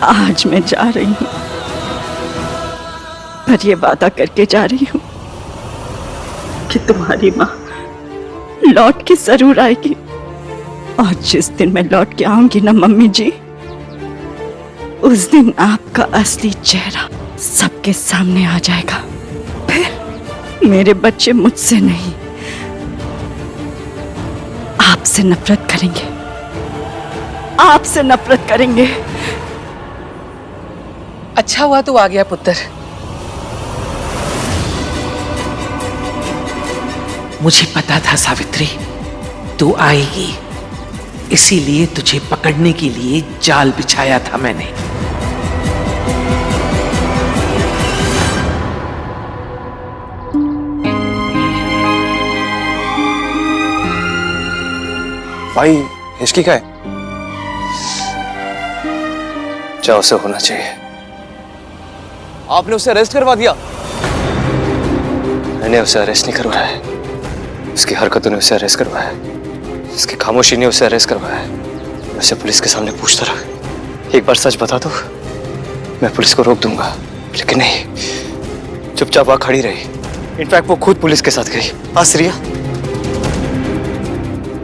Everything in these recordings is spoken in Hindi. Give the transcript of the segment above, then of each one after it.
आज मैं जा रही हूँ, पर ये वादा करके जा रही हूँ कि तुम्हारी माँ लौट के जरूर आएगी। और जिस दिन मैं लौट के आऊंगी ना मम्मी जी, उस दिन आपका असली चेहरा सबके सामने आ जाएगा। फिर मेरे बच्चे मुझसे नहीं, आपसे नफरत करेंगे, आपसे नफरत करेंगे। अच्छा हुआ तू आ गया पुत्र। मुझे पता था सावित्री तू आएगी, इसीलिए तुझे पकड़ने के लिए जाल बिछाया था मैंने। भाई हिचकी का है? चाव से होना चाहिए। आपने उसे अरेस्ट करवा दिया? मैंने उसे अरेस्ट नहीं करवाया है, उसकी हरकतों ने उसे अरेस्ट करवाया है, उसकी खामोशी ने उसे अरेस्ट करवाया है। मैं उसे पुलिस के सामने पूछता रहा, एक बार सच बता दो मैं पुलिस को रोक दूंगा, लेकिन नहीं, चुपचाप वहां खड़ी रही। इनफैक्ट वो खुद पुलिस के साथ गई। आसरिया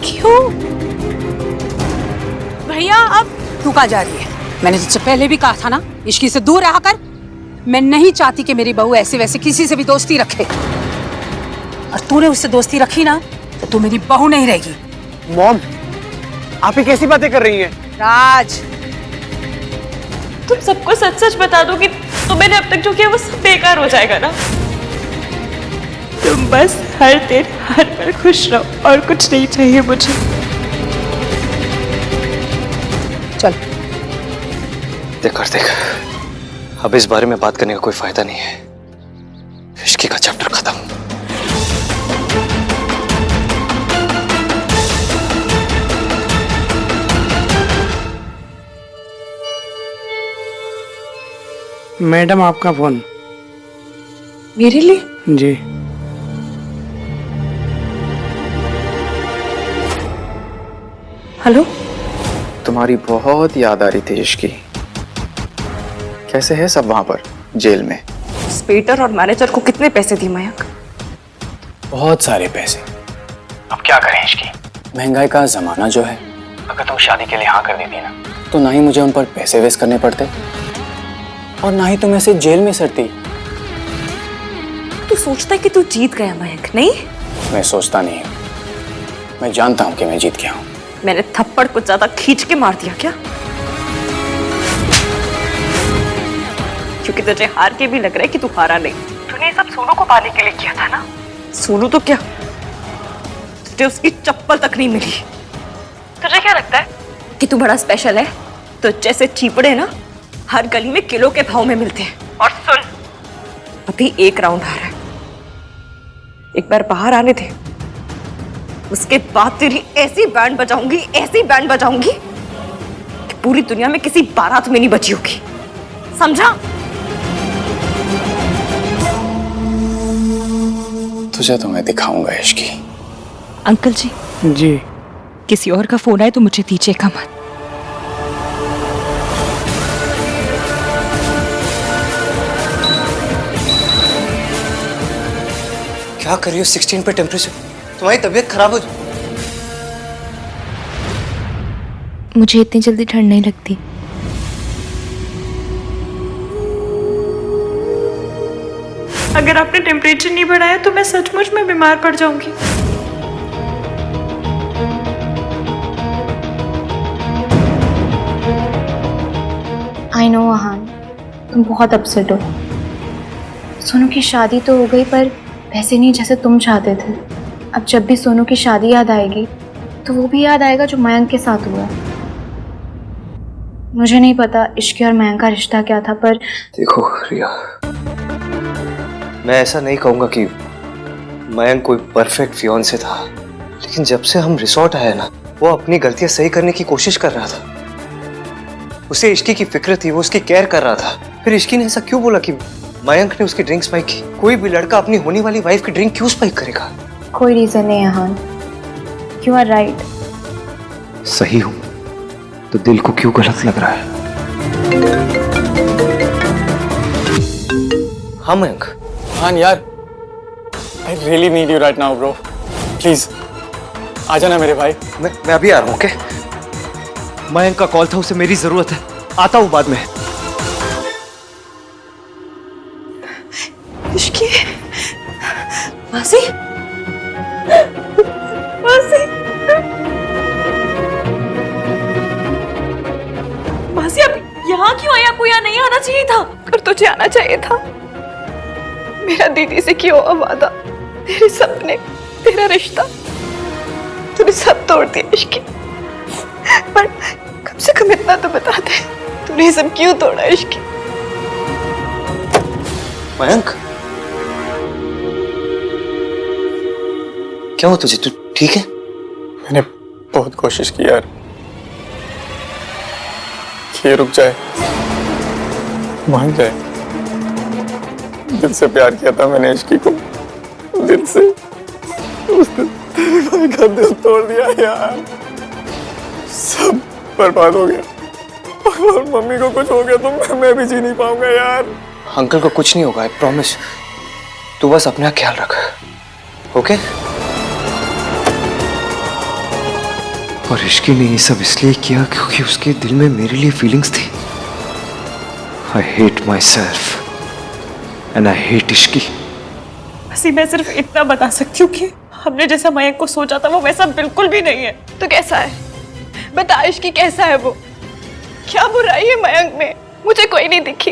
क्यों? भैया अब तू कहाँ जा रही है? मैंने तुझसे पहले भी कहा था ना, इश्की से दूर रहा कर। मैं नहीं चाहती कि मेरी बहू ऐसे वैसे किसी से भी दोस्ती रखे, और तूने उससे दोस्ती रखी ना तो तू मेरी बहू नहीं रहेगी। मॉम, आप ये कैसी बातें कर रही हैं? राज, तुम सबको सच सच बता दो कि तो मैंने अब तक जो किया वो सब बेकार हो जाएगा ना। तुम बस हर दिन हर पल खुश रहो और कुछ नहीं चाहिए मुझे। चल देख कर देख, अब इस बारे में बात करने का कोई फायदा नहीं है। इश्की का चैप्टर खत्म। मैडम आपका फोन। मेरे लिए? जी। हेलो। तुम्हारी बहुत याद आ रही थी इश्की। कैसे है सब वहां पर जेल में? इंस्पेक्टर और मैनेजर को कितने पैसे दिए मयंक? बहुत सारे पैसे। अब क्या करें इश्की, महंगाई का जमाना जो है। अगर तुम शादी के लिए हाँ कर देती ना, तो ना ही मुझे उन पर पैसे वेस्ट करने पड़ते और ना ही तुम ऐसे जेल में सड़ती। तू सोचता है कि तू जीत गया मयंक? नहीं, मैं सोचता नहीं हूँ, मैं जानता हूँ कि मैं जीत गया हूँ। मैंने थप्पड़ कुछ ज्यादा खींच के मार दिया क्या? क्योंकि तुझे हार के भी लग रहा है कि तू हारा नहीं। तूने सब सोनू को पाने के लिए किया था ना। सोनू तो क्या, तुझे उसकी चप्पल तक नहीं मिली। तुझे क्या लगता है कि तू बड़ा स्पेशल है? तो जैसे चीपड़े ना हर गली में किलो के भाव में मिलते हैं। और सुन, अभी एक राउंड आ रहा है, एक बार बाहर आने दे, उसके बाद तेरी ऐसी बैंड बजाऊंगी, ऐसी बैंड बजाऊंगी कि पूरी दुनिया में किसी बारात में नहीं बची होगी। समझा? तुझे तो मैं दिखाऊंगा इश्की। अंकल जी। जी। किसी और का फोन आए तो मुझे दीजिएगा मत। क्या कर रही हो? 16 पे टेम्परेचर, तुम्हारी तबीयत खराब हो। मुझे इतनी जल्दी ठंड नहीं लगती। अगर आपने टेम्परेचर नहीं बढ़ाया तो मैं सचमुच में बीमार पड़ जाऊंगी। आई नो आहान, तुम बहुत अपसेट हो। सोनू की शादी तो हो गई, पर वैसे नहीं जैसे तुम चाहते थे। अब जब भी सोनू की शादी याद आएगी तो वो भी याद आएगा जो मयंक के साथ हुआ। मुझे नहीं पता इश्की और मयंक का रिश्ता क्या था, पर देखो रिया, मैं ऐसा नहीं कहूंगा कि मयंक कोई परफेक्ट फियांसे था, लेकिन जब से हम रिसोर्ट आए ना, वो अपनी गलतियां सही करने की कोशिश कर रहा था। उसे इश्की की फिक्र थी, वो उसकी केयर कर रहा था। फिर इश्की ने ऐसा क्यों बोला कि मयंक ने उसकी ड्रिंक स्पाइक की? कोई भी लड़का अपनी होने वाली वाइफ की ड्रिंक क्यों स्पाइक करेगा? कोई रीजन नहीं आहान। You are right. सही हूं तो दिल को क्यों गलत लग रहा है? हाँ मयंक। हाँ यार, I really need you right now bro, please आ जाना मेरे भाई। मैं अभी आ रहा हूँ। ओके, मयंक का कॉल था, उसे मेरी जरूरत है, आता हूँ बाद में। इश्की, मासी, मासी, मासी आप यहाँ क्यों आई? आपको यहाँ नहीं आना चाहिए था। पर तुझे आना चाहिए था। मेरा दीदी से क्यों हुआ वादा, तेरे सपने, तेरा रिश्ता, तूने सब तोड़ दिया इश्की। पर कम से कम इतना तो बता दे, तूने सब क्यों तोड़ा इश्की? मयंक, क्या हुआ तुझे? तू ठीक है? मैंने बहुत कोशिश की यार कि ये रुक जाए, मान जाए। दिल से प्यार किया था मैंने इश्की को, दिल से। उसने तेरे भाई का दिल तोड़ दिया यार, सब बर्बाद हो गया। और मम्मी को कुछ हो गया तो मैं भी जी नहीं पाऊंगा यार। अंकल को कुछ नहीं होगा, आई प्रॉमिस। तू बस अपना ख्याल रख, ओके? और इश्की ने ये सब इसलिए किया क्योंकि उसके दिल में मेरे लिए फीलिंग्स थी। I hate my self and I hate Ishki. मासी मैं सिर्फ इतना बता सकती हूँ कि हमने जैसा मयंक को सोचा था वो वैसा बिल्कुल भी नहीं है। तो कैसा है? बता इश्की, कैसा है वो? क्या बुराई है मयंक में? मुझे कोई नहीं दिखी।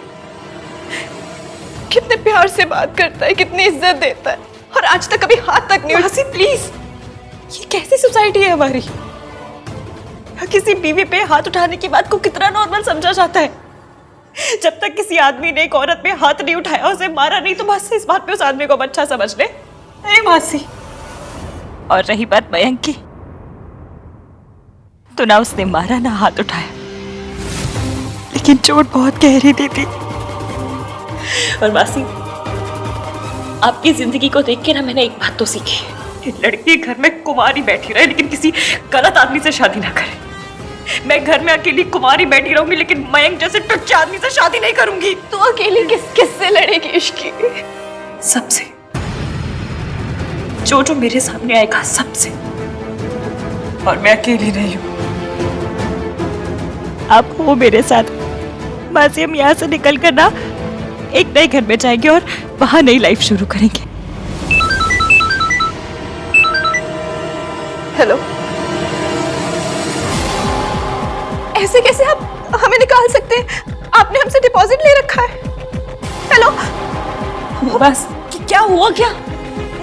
कितने प्यार से बात करता है, कितनी इज्जत देता है, और आज तक कभी हाथ तक नहीं। मासी प्लीज, ये कैसी सोसाइटी है हमारी? किसी बीवी पे हाथ उठाने की बात को कितना नॉर्मल समझा जाता है। जब तक किसी आदमी ने एक औरत पे हाथ नहीं उठाया, उसे मारा नहीं, तो बस इस बात पे उस आदमी को अच्छा समझ ले। नहीं मासी। और रही बात मयंक की, तो ना उसने मारा ना हाथ उठाया, लेकिन चोट बहुत गहरी दी थी। और मासी, आपकी जिंदगी को देख के ना मैंने एक बात तो सीखी, कि लड़की घर में कुंवारी बैठी रहे लेकिन किसी गलत आदमी से शादी ना करे। मैं घर में अकेली कुंवारी बैठी रहूंगी लेकिन मयंक जैसे टुच्चे आदमी से शादी नहीं करूंगी। तो अकेली किससे लड़ेगी इश्की? सबसे, जो मेरे सामने आएगा सबसे। और मैं अकेली नहीं हूं, आप हो मेरे साथ। मासी हम यहाँ से निकल कर ना एक नए घर में जाएंगे और वहां नई लाइफ शुरू करेंगे। हेलो, ऐसे कैसे आप हमें निकाल सकते हैं? आपने हमसे डिपॉजिट ले रखा है। हेलो, बस क्या हुआ? क्या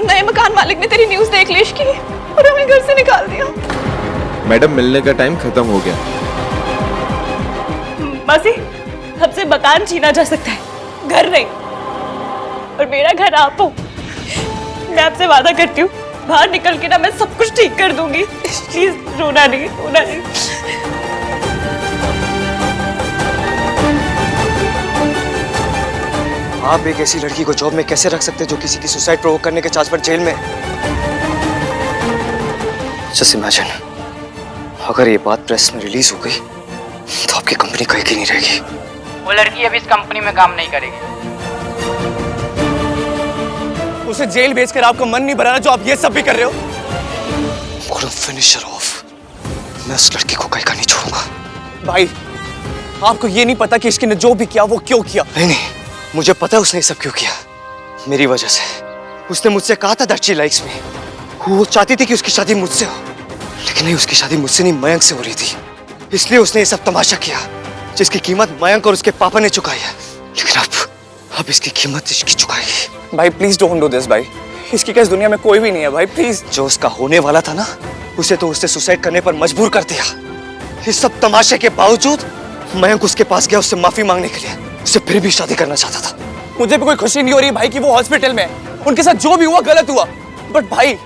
नए मकान मालिक ने तेरी न्यूज़ देख ली इश्की और हमें घर से निकाल दिया। मैडम मिलने का टाइम खत्म हो गया। मासी, हमसे मकान छीना जा सकता है, घर नहीं। और मेरा घर आप हो। मैं आपसे वादा करती हूँ, बाहर निकल के ना मैं सब कुछ ठीक कर दूंगी। प्लीज रोना नहीं, रोना नहीं। आप एक ऐसी लड़की को जॉब में कैसे रख सकते जो किसी की सुसाइड प्रोवोक करने के चार्ज पर जेल में? जस्ट इमेजिन, अगर ये बात प्रेस में रिलीज हो गई तो आपकी कंपनी कहीं की नहीं रहेगी। वो लड़की अब इस कंपनी में काम नहीं करेगी। उसे जेल भेजकर आपका मन नहीं भरा जो आप ये सब भी कर रहे हो? Finish her of. मैं उस लड़की को कहीं का नहीं छोड़ूंगा। भाई, आपको ये नहीं पता कि इसकी ने जो भी किया वो क्यों किया? नहीं, मुझे पता है उसने ये सब क्यों किया। मेरी वजह से। उसने मुझसे कहा था दैट शी लाइक्स मी। वो चाहती थी कि उसकी शादी मुझसे हो, लेकिन नहीं, उसकी शादी मुझसे नहीं मयंक से हो रही थी। इसलिए उसने ये सब तमाशा किया जिसकी कीमत मयंक और उसके पापा ने चुकाई है। लेकिन अब इसकी कीमत इसकी चुकाएगी। भाई प्लीज डोंट डू दिस भाई। इसकी क्या इस दुनिया में कोई भी नहीं है भाई, प्लीज। जो उसका होने वाला था ना, उसे तो उसने सुसाइड करने पर मजबूर कर दिया। इस सब तमाशे के बावजूद मयंक उसके पास गया उससे माफी मांगने के लिए। उसे फिर भी शादी करना चाहता था। मुझे भी कोई खुशी नहीं हो रही भाई कि वो हॉस्पिटल में है। उनके साथ जो भी हुआ गलत हुआ, बट भाई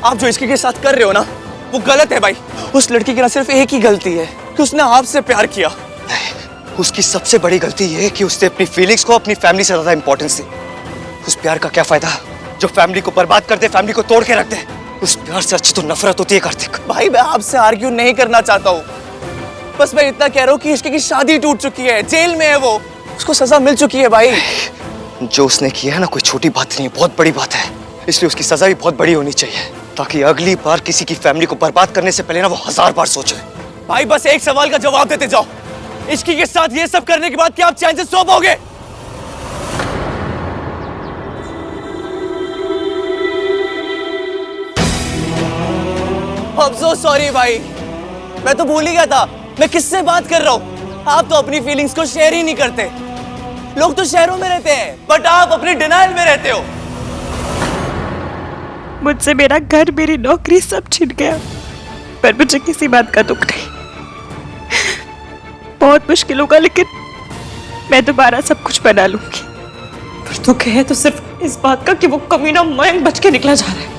आप जो इसके साथ कर रहे हो ना, वो गलत है भाई। उस लड़की की ना सिर्फ एक ही गलती है कि उसने आपसे प्यार किया। नहीं, उसकी सबसे बड़ी गलती यह है कि उसने अपनी फीलिंग्स को अपनी फैमिली से ज्यादा इंपॉर्टेंस दी। उस प्यार का क्या फायदा जो फैमिली को बर्बाद कर दे, फैमिली को तोड़ के रख दे। उस प्यार से अच्छी तो नफरत होती है कार्तिक। भाई मैं आपसे आर्ग्यू नहीं करना चाहता हूँ, बस मैं इतना कह रहा हूँ कि इसकी शादी टूट चुकी है, जेल में है वो, उसको सजा मिल चुकी है भाई। जो उसने किया है ना कोई छोटी बात नहीं है, बहुत बड़ी बात है। इसलिए उसकी सजा भी बहुत बड़ी होनी चाहिए, ताकि अगली बार किसी की फैमिली को बर्बाद करने से पहले ना वो 1000 बार सोचे। भाई बस एक सवाल का जवाब देते जाओ, इश्की के साथ ये सब करने के बाद क्या आप चैन से सो पाओगे? I'm so sorry भाई, मैं तो भूल ही गया था मैं किससे बात कर रहा हूँ। आप तो अपनी फीलिंग्स को शेयर ही नहीं करते। लोग तो शहरों में रहते हैं, बट आप अपने डिनाइल में रहते हो। मुझसे मेरा घर, मेरी नौकरी सब छिन गया, पर मुझे किसी बात का दुख नहीं। बहुत मुश्किल होगा, लेकिन मैं दोबारा सब कुछ बना लूंगी। पर दुख है तो सिर्फ इस बात का कि वो कमीना मयंक बच के निकला जा रहा है,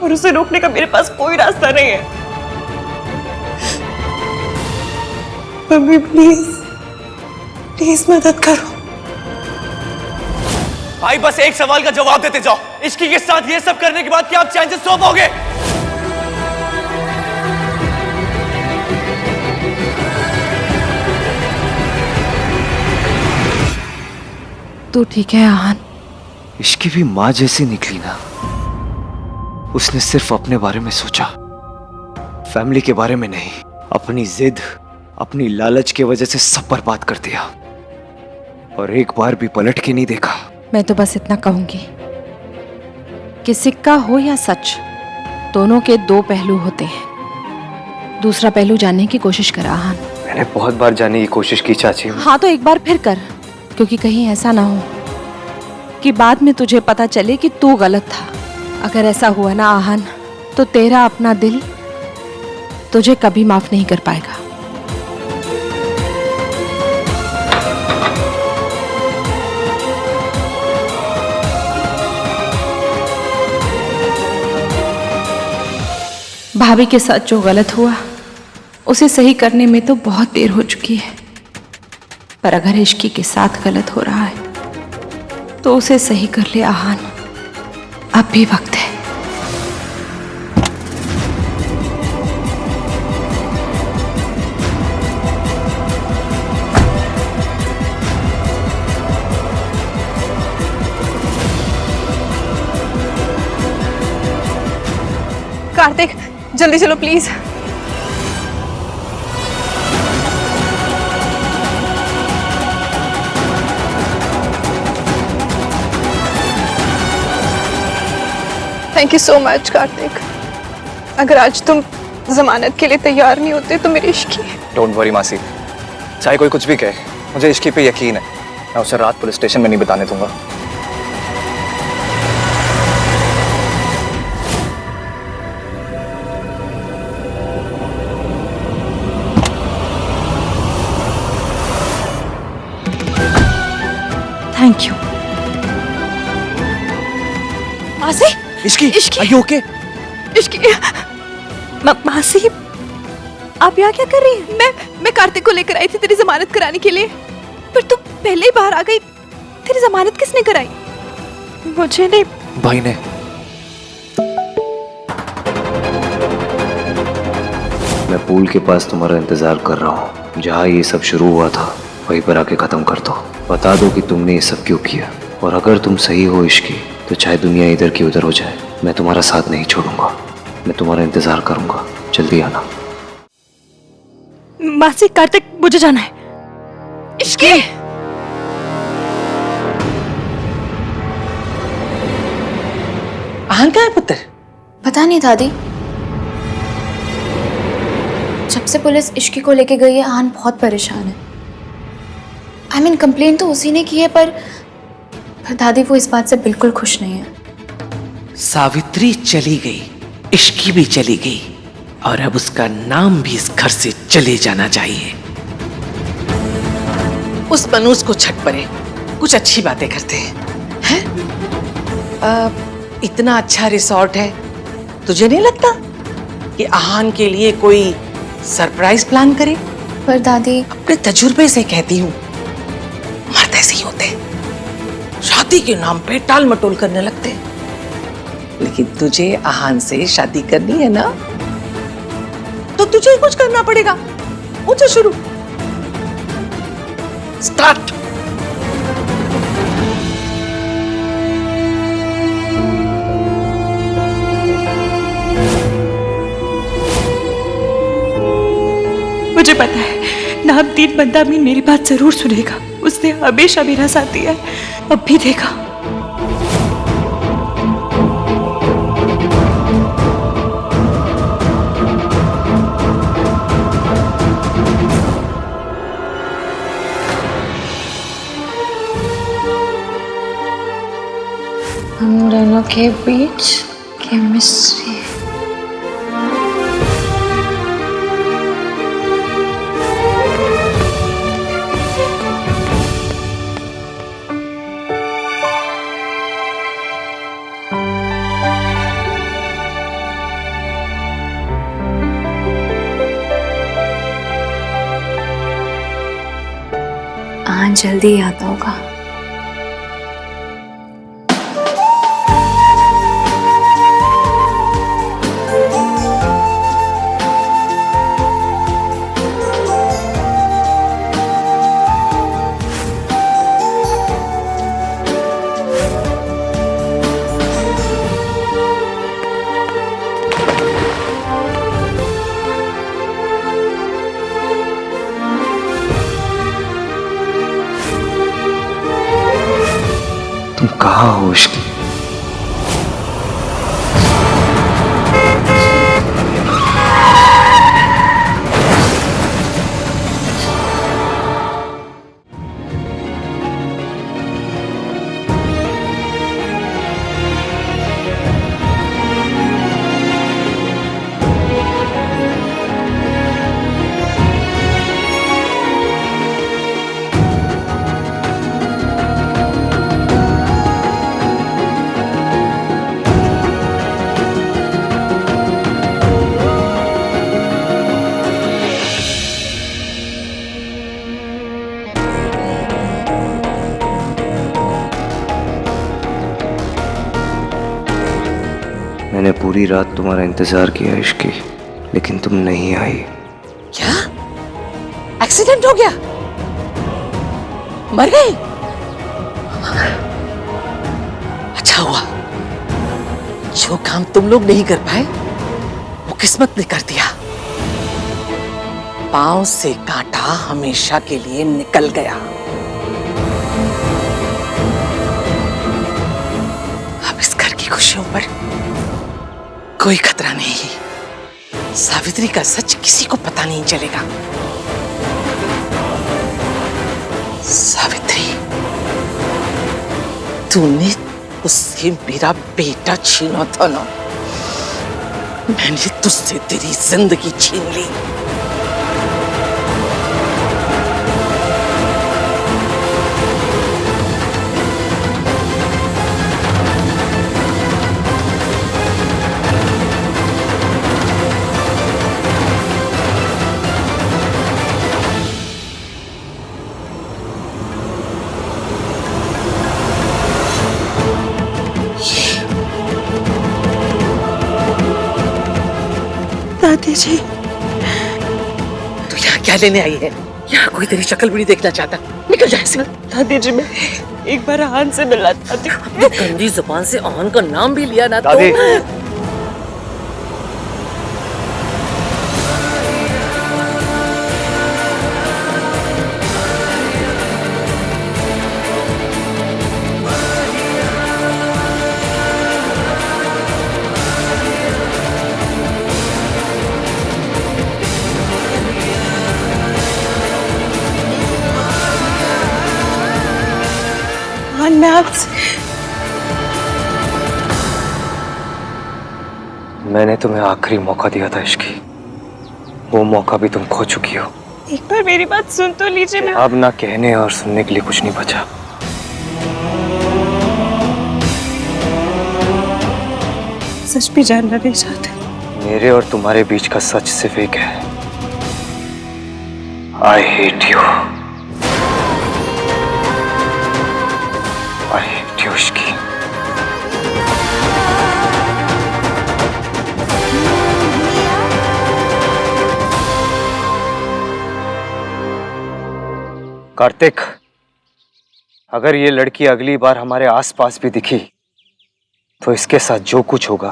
और उसे रोकने का मेरे पास कोई रास्ता नहीं है। मम्मी प्लीज, प्लीज मदद करो। भाई बस एक सवाल का जवाब देते जाओ, इश्की के साथ ये सब करने के बाद क्या आप चैन से सो पाओगे? तू ठीक है आहान? इश्की भी माँ जैसी निकली ना। उसने सिर्फ अपने बारे में सोचा, फैमिली के बारे में नहीं। अपनी जिद, अपनी लालच की वजह से सब बर्बाद कर दिया, और एक बार भी पलट के नहीं देखा। मैं तो बस इतना कहूंगी कि सिक्का हो या सच, दोनों के दो पहलू होते हैं। दूसरा पहलू जानने की कोशिश कर आहान। मैंने बहुत बार जानने की कोशिश की चाची। हाँ तो एक बार फिर कर, क्योंकि कहीं ऐसा ना हो कि बाद में तुझे पता चले कि तू गलत था। अगर ऐसा हुआ ना आहान, तो तेरा अपना दिल तुझे कभी माफ नहीं कर पाएगा। भाभी के साथ जो गलत हुआ उसे सही करने में तो बहुत देर हो चुकी है, पर अगर इश्की के साथ गलत हो रहा है तो उसे सही कर ले आहान, अब भी वक्त है। कार्तिक जल्दी चलो please. Thank you so much Kartik. अगर आज तुम जमानत के लिए तैयार नहीं होते तो मेरी इश्की। डोंट वरी मासी, चाहे कोई कुछ भी कहे, मुझे इश्की पे यकीन है। मैं उसे रात पुलिस स्टेशन में नहीं बिताने दूंगा। Thank you. मासी, Ishki, Ishki, are you okay? Ishki, मासी, आप यहाँ क्या कर रही हैं? मैं कार्तिक को लेकर आई थी तेरी जमानत कराने के लिए, पर तू पहले ही बाहर आ गई। तेरी जमानत किसने कराई? मुझे नहीं। भाई ने। मैं पूल के पास तुम्हारा इंतजार कर रहा हूँ, जहाँ ये सब शुरू हुआ था वहीं पर आके खत्म कर दो। बता दो कि तुमने ये सब क्यों किया, और अगर तुम सही हो इश्की, तो चाहे दुनिया इधर की उधर हो जाए, मैं तुम्हारा साथ नहीं छोड़ूंगा। मैं तुम्हारा इंतजार करूंगा, जल्दी आना। मासी, कार्तिक, मुझे जाना है। इश्की, आहान कहाँ है पुत्र? पता नहीं दादी, जब से पुलिस इश्की को लेके गई है आहान बहुत परेशान है। आई मीन कंप्लेन तो उसी ने की है, पर दादी वो इस बात से बिल्कुल खुश नहीं है। सावित्री चली गई, इश्की भी चली गई, और अब उसका नाम भी इस घर से चले जाना चाहिए। उस मनोज को छट पड़े, कुछ अच्छी बातें करते हैं। इतना अच्छा रिसॉर्ट है, तुझे नहीं लगता कि आहान के लिए कोई सरप्राइज प्लान करे? पर दादी, अपने तजुर्बे से कहती हूँ, मर्द ऐसे ही होते, शादी के नाम पे टाल मटोल करने लगते। लेकिन तुझे आहान से शादी करनी है ना, तो तुझे ही कुछ करना पड़ेगा। मुझे शुरू स्टार्ट। मुझे पता है नामदीन बंदा अमीन मेरी बात जरूर सुनेगा। उसने हमेशा मेरा साथ दिया है, अब भी देगा। हम दोनों के बीच केमिस्ट्री। हाँ, जल्दी याद होगा। तुम कहाँ हो इश्की? मैंने पूरी रात तुम्हारा इंतजार किया इश्की, लेकिन तुम नहीं आई। क्या एक्सीडेंट हो गया? मर गई? अच्छा हुआ, जो काम तुम लोग नहीं कर पाए वो किस्मत ने कर दिया। पांव से कांटा हमेशा के लिए निकल गया। अब इस घर की खुशियों पर कोई खतरा नहीं। सावित्री का सच किसी को पता नहीं चलेगा। सावित्री, तूने उससे मेरा बेटा छीना था ना, मैंने तुझसे तेरी जिंदगी छीन ली। दादी जी, तू यहाँ क्या लेने आई है? यहाँ कोई तेरी शक्ल भी नहीं देखना चाहता। निकल जा इससे। दादी जी, मैं एक बार आहान से मिलना चाहती हूँ। अपनी गंदी जुबान से आहान का नाम भी लिया ना दादी। तो मैं आपसे मैंने तुम्हें आखिरी मौका दिया था इश्की, वो मौका भी तुम खो चुकी हो। एक बार मेरी बात सुन तो लीजिए। मैं अब ना कहने और सुनने के लिए कुछ नहीं बचा। सच भी जानना नहीं चाहते। मेरे और तुम्हारे बीच का सच सिर्फ एक है, I hate you. I hate you Ishki. Kartik, अगर ये लड़की अगली बार हमारे आसपास भी दिखी तो इसके साथ जो कुछ होगा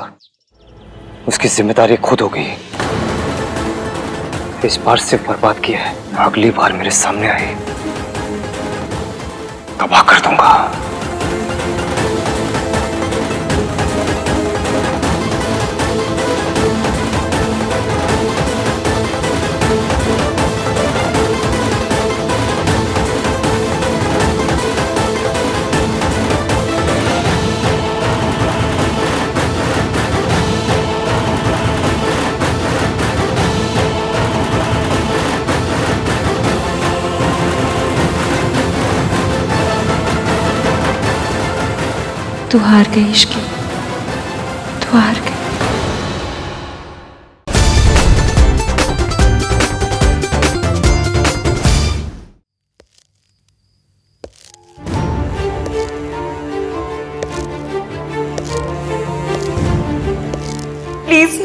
उसकी जिम्मेदारी खुद होगी। इस बार सिर्फ बर्बाद किया है, अगली बार मेरे सामने आई तबाह कर दूंगा। तू हार गई इश्की, तू हार गई। प्लीज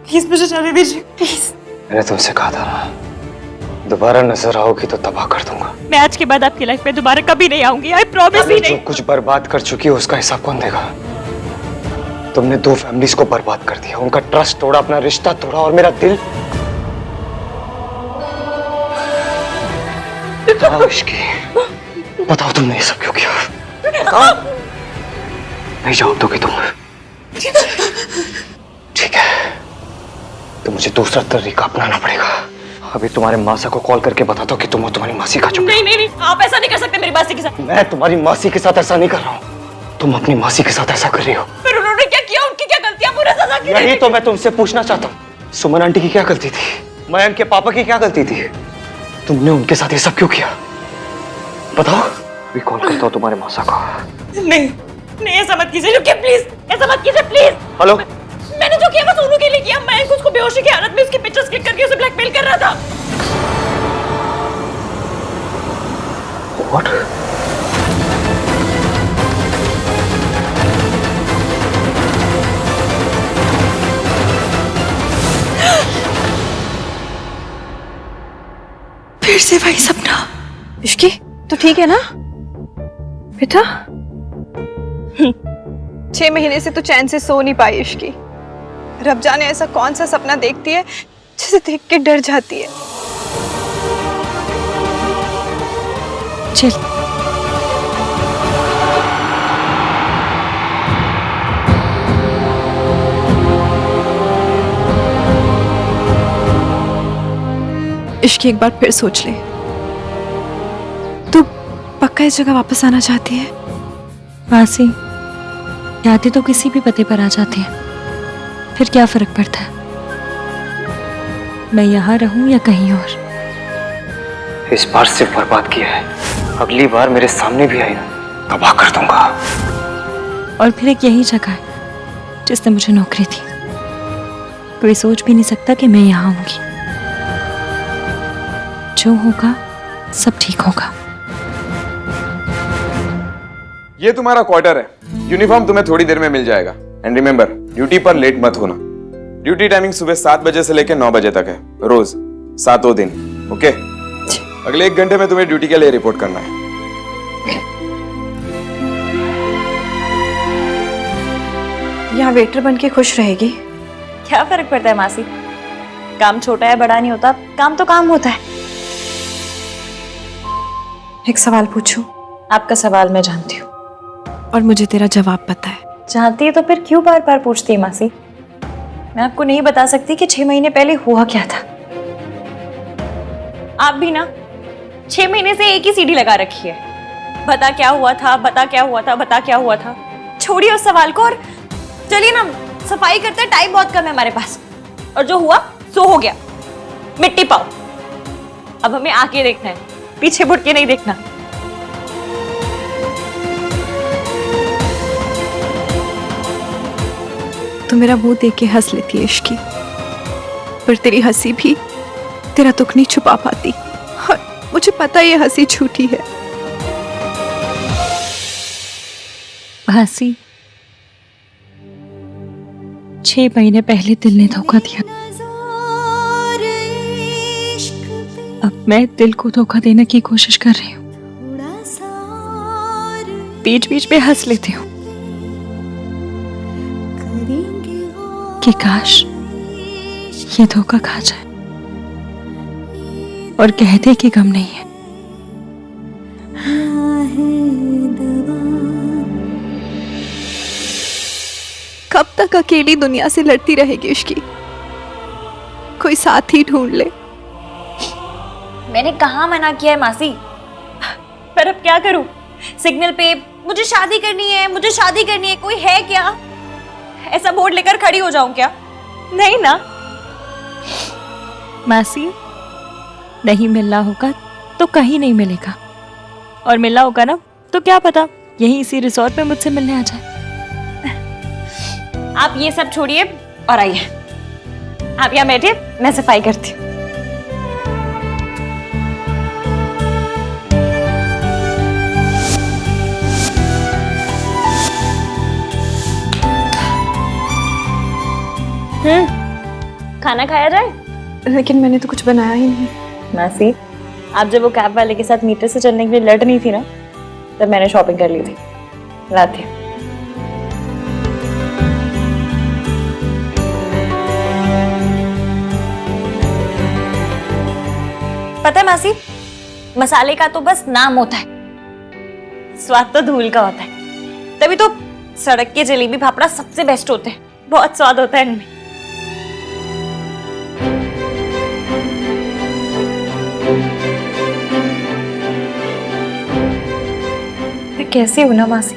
प्लीज मुझे जाने दीजिए प्लीज। मैंने तुमसे कहा था ना, दोबारा नजर आओगी तो तबाह कर दूंगा। मैं आज के बाद आपकी लाइफ में दोबारा कभी नहीं आऊंगी, आई प्रॉमिस ही जो नहीं। कुछ बर्बाद कर चुकी है उसका हिसाब कौन देगा? तुमने 2 फैमिलीज को बर्बाद कर दिया, उनका ट्रस्ट तोड़ा, अपना रिश्ता तोड़ा और मेरा दिल। बताओ इश्की, बताओ तुमने ये सब क्यों किया? बताओ। नहीं जवाब दोगे तुम? ठीक है, तो मुझे दूसरा तरीका अपनाना पड़ेगा। अभी तुम्हारे मासा को कॉल करके बताता हूँ कि तुम और तुम्हारी मासी का चुप। नहीं नहीं नहीं, आप ऐसा नहीं कर सकते मेरी मासी के साथ। मैं तुम्हारी मासी के साथ ऐसा नहीं कर रहा हूँ, तुम अपनी मासी के साथ ऐसा कर रही हो। फिर उन्होंने क्या किया? उनकी क्या गलतियां? पूरा सजा क्यों? यही तो मैं तुमसे पूछना चाहता हूँ। सुमन आंटी की क्या गलती थी? मयंक के पापा की क्या गलती थी? तुमने उनके साथ ये सब क्यों किया? बताओ। अभी कॉल करता हूँ तुम्हारे मासा को। नहीं नहीं, ऐसा मत कीजिए, रुकिए प्लीज, ऐसा मत कीजिए प्लीज। हेलो। मैंने जो किया बस सोनू के लिए किया। मैं उसको बेहोशी की हालत में उसकी पिक्चर्स क्लिक करके उसे ब्लैकमेल कर रहा था। What? फिर से वही सपना। इश्की तो ठीक है ना बेटा? 6 महीने से तो चैन से सो नहीं पाई इश्की। रब जाने ऐसा कौन सा सपना देखती है जिसे देख के डर जाती है। चल इश्की, एक बार फिर सोच ले। तू पक्का इस जगह वापस आना चाहती है? मासी, यादें तो किसी भी पते पर आ जाती हैं, फिर क्या फर्क पड़ता है मैं यहाँ रहूं या कहीं और। इस बार सिर्फ बर्बाद किया है, अगली बार मेरे सामने भी आई ना तबाह कर दूंगा। और फिर एक यही जगह है जिसने मुझे नौकरी दी। कोई सोच भी नहीं सकता कि मैं यहाँ आऊंगी। जो होगा सब ठीक होगा। ये तुम्हारा क्वार्टर है, यूनिफॉर्म तुम्हें थोड़ी देर में मिल जाएगा। एंड रिमेंबर, ड्यूटी पर लेट मत होना। ड्यूटी टाइमिंग सुबह 7 बजे से लेकर 9 बजे तक है, रोज 7 दिन। ओके? अगले 1 घंटे में तुम्हें ड्यूटी के लिए रिपोर्ट करना है। यहाँ वेटर बन के खुश रहेगी। क्या फर्क पड़ता है मासी? काम छोटा है बड़ा नहीं होता, काम तो काम होता है। एक सवाल पूछूं? आपका सवाल मैं जानती हूँ और मुझे तेरा जवाब पता है। जानती है तो फिर क्यों बार बार पूछती है मासी? मैं आपको नहीं बता सकती कि 6 महीने पहले हुआ क्या था। आप भी ना 6 महीने से एक ही सीढ़ी लगा रखी है। बता क्या हुआ था, बता क्या हुआ था, बता क्या हुआ था। छोड़िए उस सवाल को और चलिए ना सफाई करते हैं, टाइम बहुत कम है हमारे पास। और जो हुआ सो हो गया, मिट्टी पाओ। अब हमें आगे देखना है, पीछे मुड़ के नहीं देखना। तो मेरा मुंह देख के हंस लेती है इश्की, पर तेरी हंसी भी तेरा दुख नहीं छुपा पाती। और मुझे पता ये हंसी झूठी है। भासी, 6 महीने पहले दिल ने धोखा दिया। अब मैं दिल को धोखा देने की कोशिश कर रही हूँ। बीच बीच में हंस लेती हूँ कि काश ये धोखा खा जाए। और कह दे कि गम नहीं है। कब तक अकेली दुनिया से लड़ती रहेगी उसकी? कोई साथी ढूंढ ले। मैंने कहाँ मना किया है मासी, पर अब क्या करूं? सिग्नल पे मुझे शादी करनी है, मुझे शादी करनी है, कोई है क्या? ऐसा बोर्ड लेकर खड़ी हो जाऊं क्या? नहीं ना। मासी, नहीं मिलना होगा तो कहीं नहीं मिलेगा, और मिलना होगा ना तो क्या पता यहीं इसी रिसोर्ट में मुझसे मिलने आ जाए। आप ये सब छोड़िए और आइए, आप यहाँ बैठिए, मैं सफाई करती हूँ। खाना खाया जाए? लेकिन मैंने तो कुछ बनाया ही नहीं। मासी, आप जब वो कैब वाले के साथ मीटर से चलने के लिए लड़ नहीं थी ना, तब मैंने शॉपिंग कर ली थी। लाती हूँ। पता है मासी, मसाले का तो बस नाम होता है, स्वाद तो धूल का होता है। तभी तो सड़क के जलेबी फाफड़ा सबसे बेस्ट होते हैं, बहुत स्वाद होता है इनमें। मैं कैसी हूं ना मासी,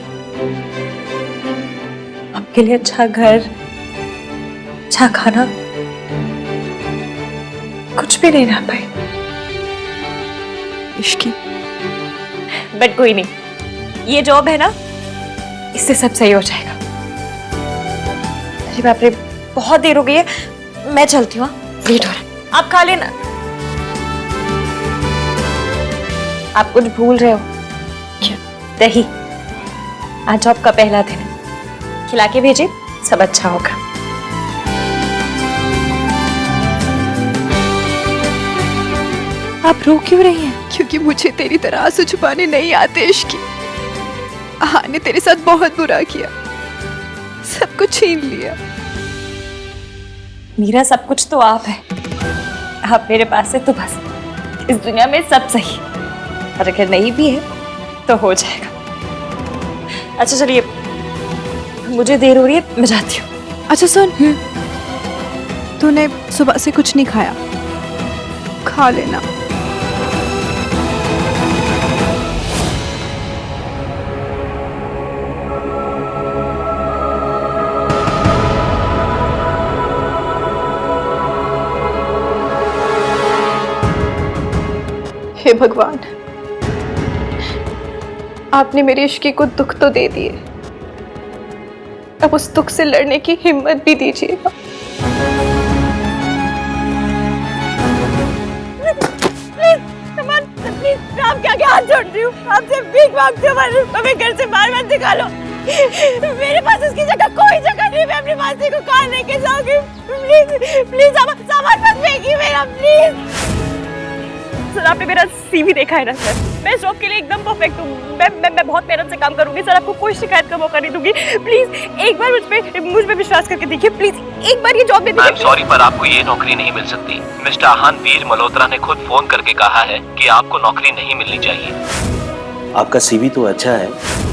आपके लिए अच्छा घर, अच्छा खाना, कुछ भी नहीं रह पाई। इश्की, बट कोई नहीं, ये जॉब है ना, इससे सब सही हो जाएगा। अरे बाप रे, बहुत देर हो गई है, मैं चलती हूँ, लेट हो रहा है। आप खा लेना। आप कुछ भूल रहे हो क्या? दही, आज जॉब का पहला दिन है, खिला के भेजिए, सब अच्छा होगा। आप रो क्यों रही हैं? क्योंकि मुझे तेरी तरह आंसू छुपाने नहीं आते इश्की। आहा ने तेरे साथ बहुत बुरा किया, सब कुछ छीन लिया। मेरा सब कुछ तो आप है, आप मेरे पास है तो बस इस दुनिया में सब सही, और अगर नहीं भी है तो हो जाएगा। अच्छा चलिए, मुझे देर हो रही है, मैं जाती हूँ। अच्छा सुन, तूने सुबह से कुछ नहीं खाया, खा लेना। हे भगवान, आपने मेरी इश्की को दुख तो दे दिए, अब उस दुख से लड़ने की हिम्मत भी दीजिएगा। प्लीज, आप क्या क्या हाथ जोड़ रही हूँ, आपसे भीख मांगती हूँ, हमें घर से बाहर मत निकालो। मेरे पास उसकी जगह कोई जगह नहीं, मैं अपनी मासी को कहाँ लेके जाऊंगी? प्लीज प्लीज, सामान मत फेंकिए मेरा, प्लीज। सर, आपने मेरा सीवी देखा है ना सर, मैं इस जॉब के लिए एकदम परफेक्ट हूँ। मैं बहुत मेहनत से काम करूंगी सर, आपको कोई शिकायत का मौका नहीं दूंगी। प्लीज एक बार मुझ पे विश्वास करके देखिए, प्लीज एक बार ये जॉब दे दीजिए। सॉरी, पर आपको ये नौकरी नहीं मिल सकती। मिस्टर आहान वीर मल्होत्रा ने खुद फोन करके कहा है कि आपको नौकरी नहीं मिलनी चाहिए। आपका सीवी तो अच्छा है,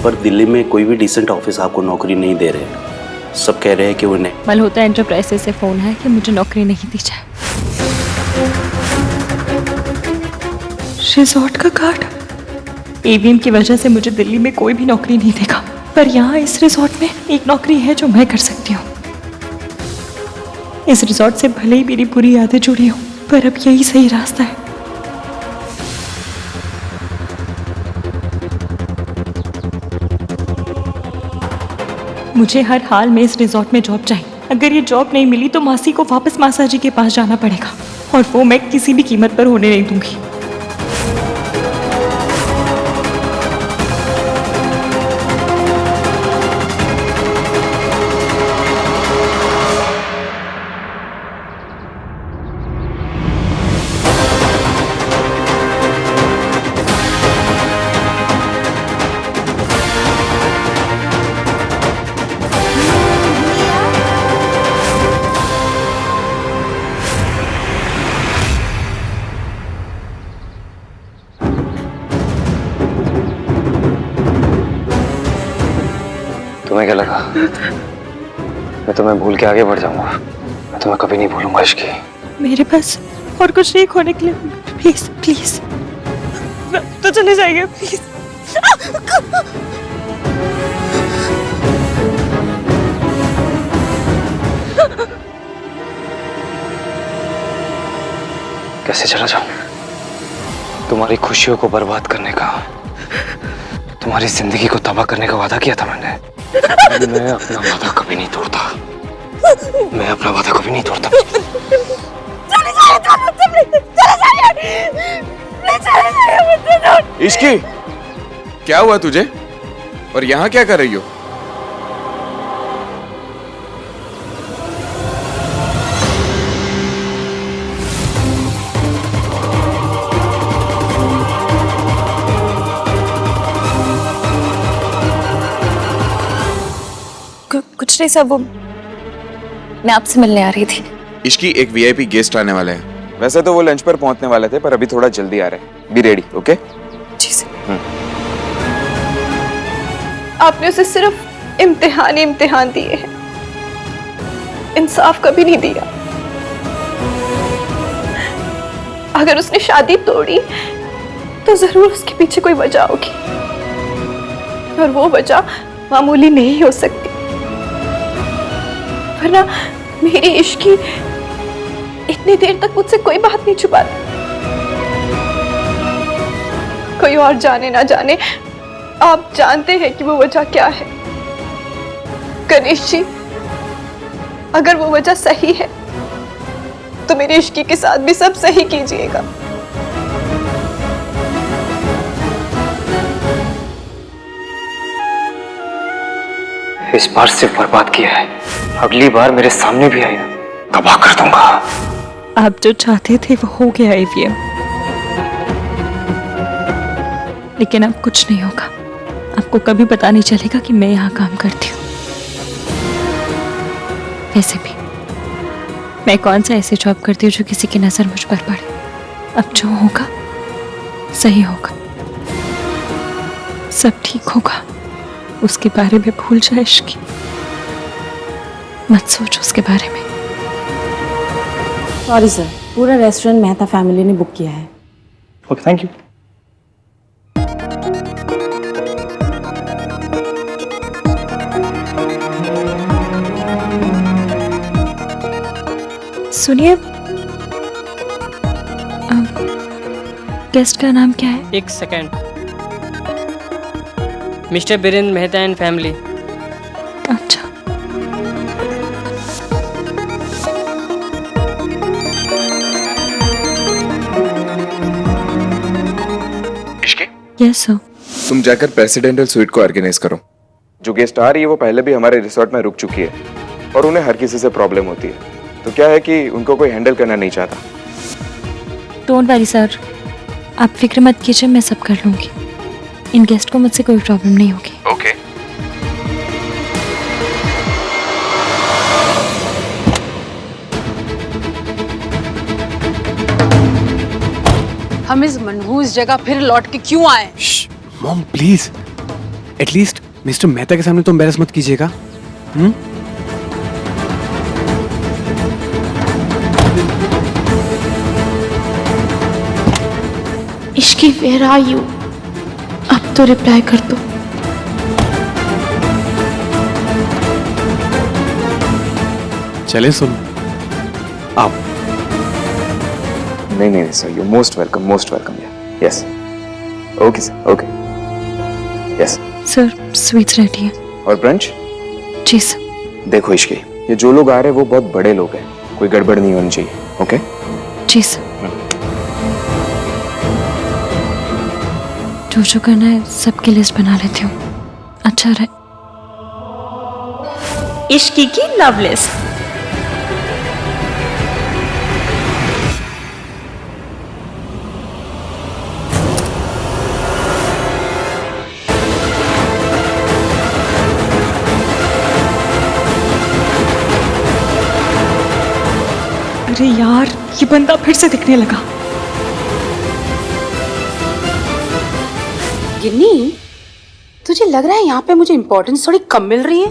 पर दिल्ली में कोई भी डिसेंट ऑफिस आपको नौकरी नहीं दे रहे। सब कह रहे हैं कि उन्हें मल्होत्रा एंटरप्राइजेस से फोन है कि मुझे नौकरी नहीं दी जाए। रिजॉर्ट का कार्ड, ईवीएम की वजह से मुझे दिल्ली में कोई भी नौकरी नहीं देगा, पर यहाँ इस रिजॉर्ट में एक नौकरी है जो मैं कर सकती हूँ। इस रिजॉर्ट से भले ही मेरी बुरी यादें जुड़ी हो, पर अब यही सही रास्ता है। मुझे हर हाल में इस रिजॉर्ट में जॉब चाहिए। अगर ये जॉब नहीं मिली तो मासी को वापस मासा जी के पास जाना पड़ेगा, और वो मैं किसी भी कीमत पर होने नहीं दूंगी। तुम्हें क्या लगा मैं तुम्हें भूल के आगे बढ़ जाऊंगा? मैं तुम्हें कभी नहीं भूलूंगा इश्की। मेरे पास और कुछ नहीं खोने के लिए, प्लीज प्लीज तो चले जाइए प्लीज। कैसे चला जाऊं? तुम्हारी खुशियों को बर्बाद करने का, तुम्हारी जिंदगी को तबाह करने का वादा किया था मैंने। मैं अपना वादा कभी नहीं तोड़ता। मैं अपना वादा कभी नहीं तोड़ता। इश्की, क्या हुआ तुझे और यहाँ क्या कर रही हो? कुछ नहीं सब, वो मैं आपसे मिलने आ रही थी। इश्की, एक वीआईपी गेस्ट आने वाले हैं। वैसे तो वो लंच पर पहुंचने वाले थे, पर अभी थोड़ा जल्दी आ रहे हैं। Be ready, okay? जी सर। आपने उसे सिर्फ इम्तिहान दिए हैं, इंसाफ कभी नहीं दिया। अगर उसने शादी तोड़ी तो जरूर उसके पीछे कोई वजह होगी, और वो वजह मामूली नहीं हो सकती। वरना मेरी इश्की इतनी देर तक मुझसे कोई बात नहीं छुपाती। कोई और जाने ना जाने, आप जानते हैं कि वो वजह क्या है। गणेश जी, अगर वो वजह सही है तो मेरी इश्की के साथ भी सब सही कीजिएगा। इस बार सिर्फ बर्बाद किया है, अगली बार मेरे सामने भी आई ना, तबाह कर दूंगा। आप जो चाहते थे वो हो गया एवीएम, लेकिन अब कुछ नहीं होगा। आपको कभी पता नहीं चलेगा कि मैं यहाँ काम करती हूँ। वैसे भी मैं कौन सा ऐसे जॉब करती हूँ जो किसी की नजर मुझ पर पड़े। अब जो होगा सही होगा, सब ठीक होगा। उसके बारे में भूल जाए इश्की, मत सोच उसके बारे में। सॉरी सर, पूरा रेस्टोरेंट मेहता फैमिली ने बुक किया है। Okay, thank you. सुनिए, गेस्ट का नाम क्या है? एक second. Mister Birendra Mehta and family. अच्छा, इश्की, यस सर। तुम जाकर प्रेसिडेंटल स्वीट को ऑर्गेनाइज करो। जो गेस्ट आ रही है वो पहले भी हमारे रिसोर्ट में रुक चुकी है और उन्हें हर किसी से प्रॉब्लम होती है। तो क्या है कि उनको कोई हैंडल करना नहीं चाहता। डोंट वरी सर, आप फिक्र मत कीजिए, मैं सब कर लूंगी। इन गेस्ट को मुझसे कोई प्रॉब्लम नहीं होगी। ओके। हम इस मनहूस जगह फिर लौट के क्यों आए? Mom please, at least mister Mehta के सामने तो एम्बैरस मत कीजिएगा। Ishki, where are you? अब तो रिप्लाई कर दो। चले सुन, आप। नहीं sir, you most welcome yes. Okay sir, okay yes sir. Sweets ready है। और ब्रंच? जी सर। देखो इश्की, ये जो लोग आ रहे हैं वो बहुत बड़े लोग हैं, कोई गड़बड़ नहीं होनी चाहिए। ओके जी सर। जो करना है सबकी लिस्ट बना लेती हूँ। अच्छा रहे। इश्की की लव लिस्ट। अरे यार, ये बंदा फिर से दिखने लगा। गिन्नी, तुझे लग रहा है यहाँ पे मुझे इम्पोर्टेंस थोड़ी कम मिल रही है?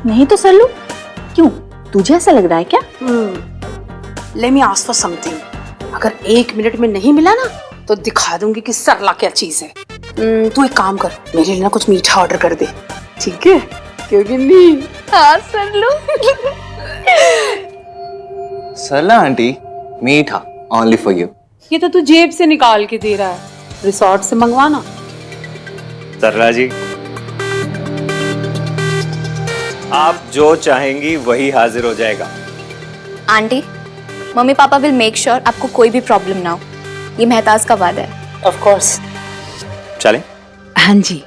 नहीं तो सल्लू, क्यों? तुझे ऐसा लग रहा है क्या? Let me ask for something. अगर 1 मिनट में नहीं मिला ना तो दिखा दूंगी कि सरला क्या चीज है। तू एक काम कर, मेरे लिए ना कुछ मीठा ऑर्डर कर दे, ठीक है? क्योंकि नहीं। हाँ सल्लू। सरला आंटी, मीठा ओनली फॉर यू। ये तो तू जेब से निकाल के दे रहा है, रिसोर्ट से मंगवाना। सरला जी, आप जो चाहेंगी वही हाजिर हो जाएगा। Aunty, mummy papa will make sure आपको कोई भी प्रॉब्लम ना हो। ये मेहताज का वादा है। Of course. चलें? हाँ जी।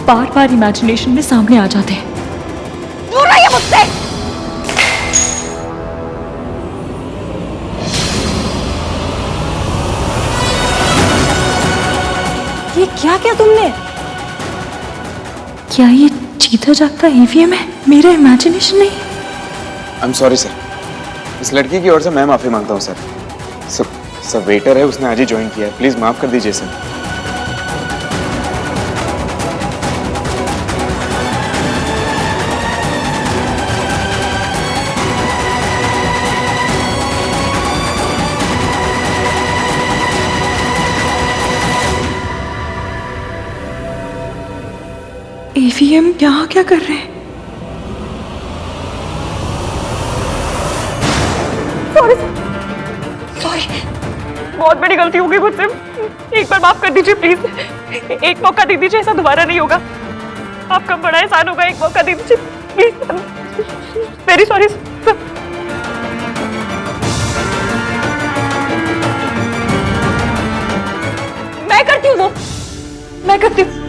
बार बार इमेजिनेशन में सामने आ जाते हैं। दूर रहिए मुझसे। ये क्या किया तुमने? क्या ये चीता जागता ईवीएम है? मेरा इमेजिनेशन नहीं। आई एम सॉरी सर, इस लड़की की ओर से मैं माफी मांगता हूँ सर। सर वेटर है, उसने आज ही ज्वाइन किया है, प्लीज माफ कर दीजिए सर। ईवीएम यहाँ क्या कर रहे हैं? सॉरी, बहुत बड़ी गलती हो गई मुझसे। एक बार माफ कर दीजिए प्लीज। एक मौका दे दीजिए, ऐसा दोबारा नहीं होगा। आपका बड़ा एहसान होगा, एक मौका दे दीजिए प्लीज। Very sorry. मैं करती हूँ वो, मैं करती हूँ।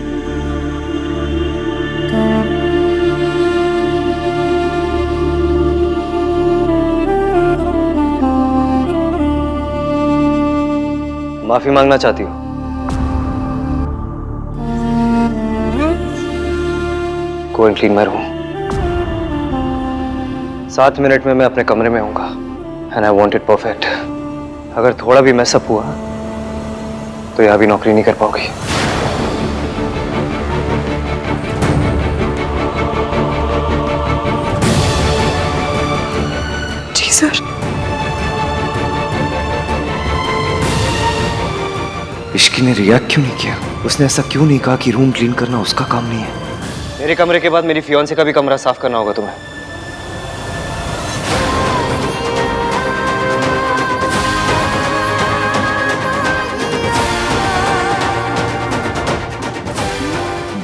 माफी मांगना चाहती हूँ? Go and clean my room. 7 minute में मैं अपने कमरे में होऊंगा and I want it perfect. अगर थोड़ा भी मैसअप हुआ तो यहां भी नौकरी नहीं कर पाओगी। जी सर। इश्की ने रिएक्ट क्यों नहीं किया? उसने ऐसा क्यों नहीं कहा कि रूम क्लीन करना उसका काम नहीं है? मेरे कमरे के बाद मेरी फियांसे का भी कमरा साफ करना होगा तुम्हें।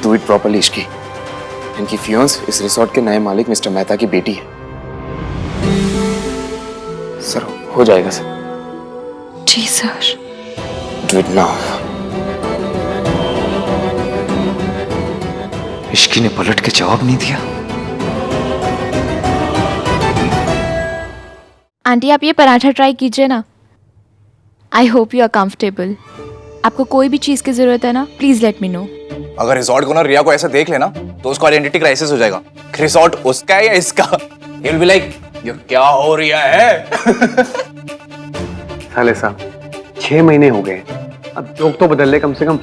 Do it properly Ishki. इनकी फियांस इस रिसोर्ट के नए मालिक मिस्टर मेहता की बेटी है। सर हो जाएगा सर। जी sir. Do it now. Ishki ने पलट के जवाब नहीं दिया। आंटी आप ये पराठा ट्राई कीजिए ना। I hope you are comfortable. आपको कोई भी चीज़ की ज़रूरत है ना, प्लीज़ लेट मी नो। अगर रिसोर्ट को ना रिया को ऐसा देख लेना तो उसका आइडेंटिटी क्राइसिस हो जाएगा। रिसोर्ट उसका है या इसका? He will be like, ये क्या हो रहा है? साले साहब 6 महीने हो गए, अब जोक तो बदल ले कम से कम।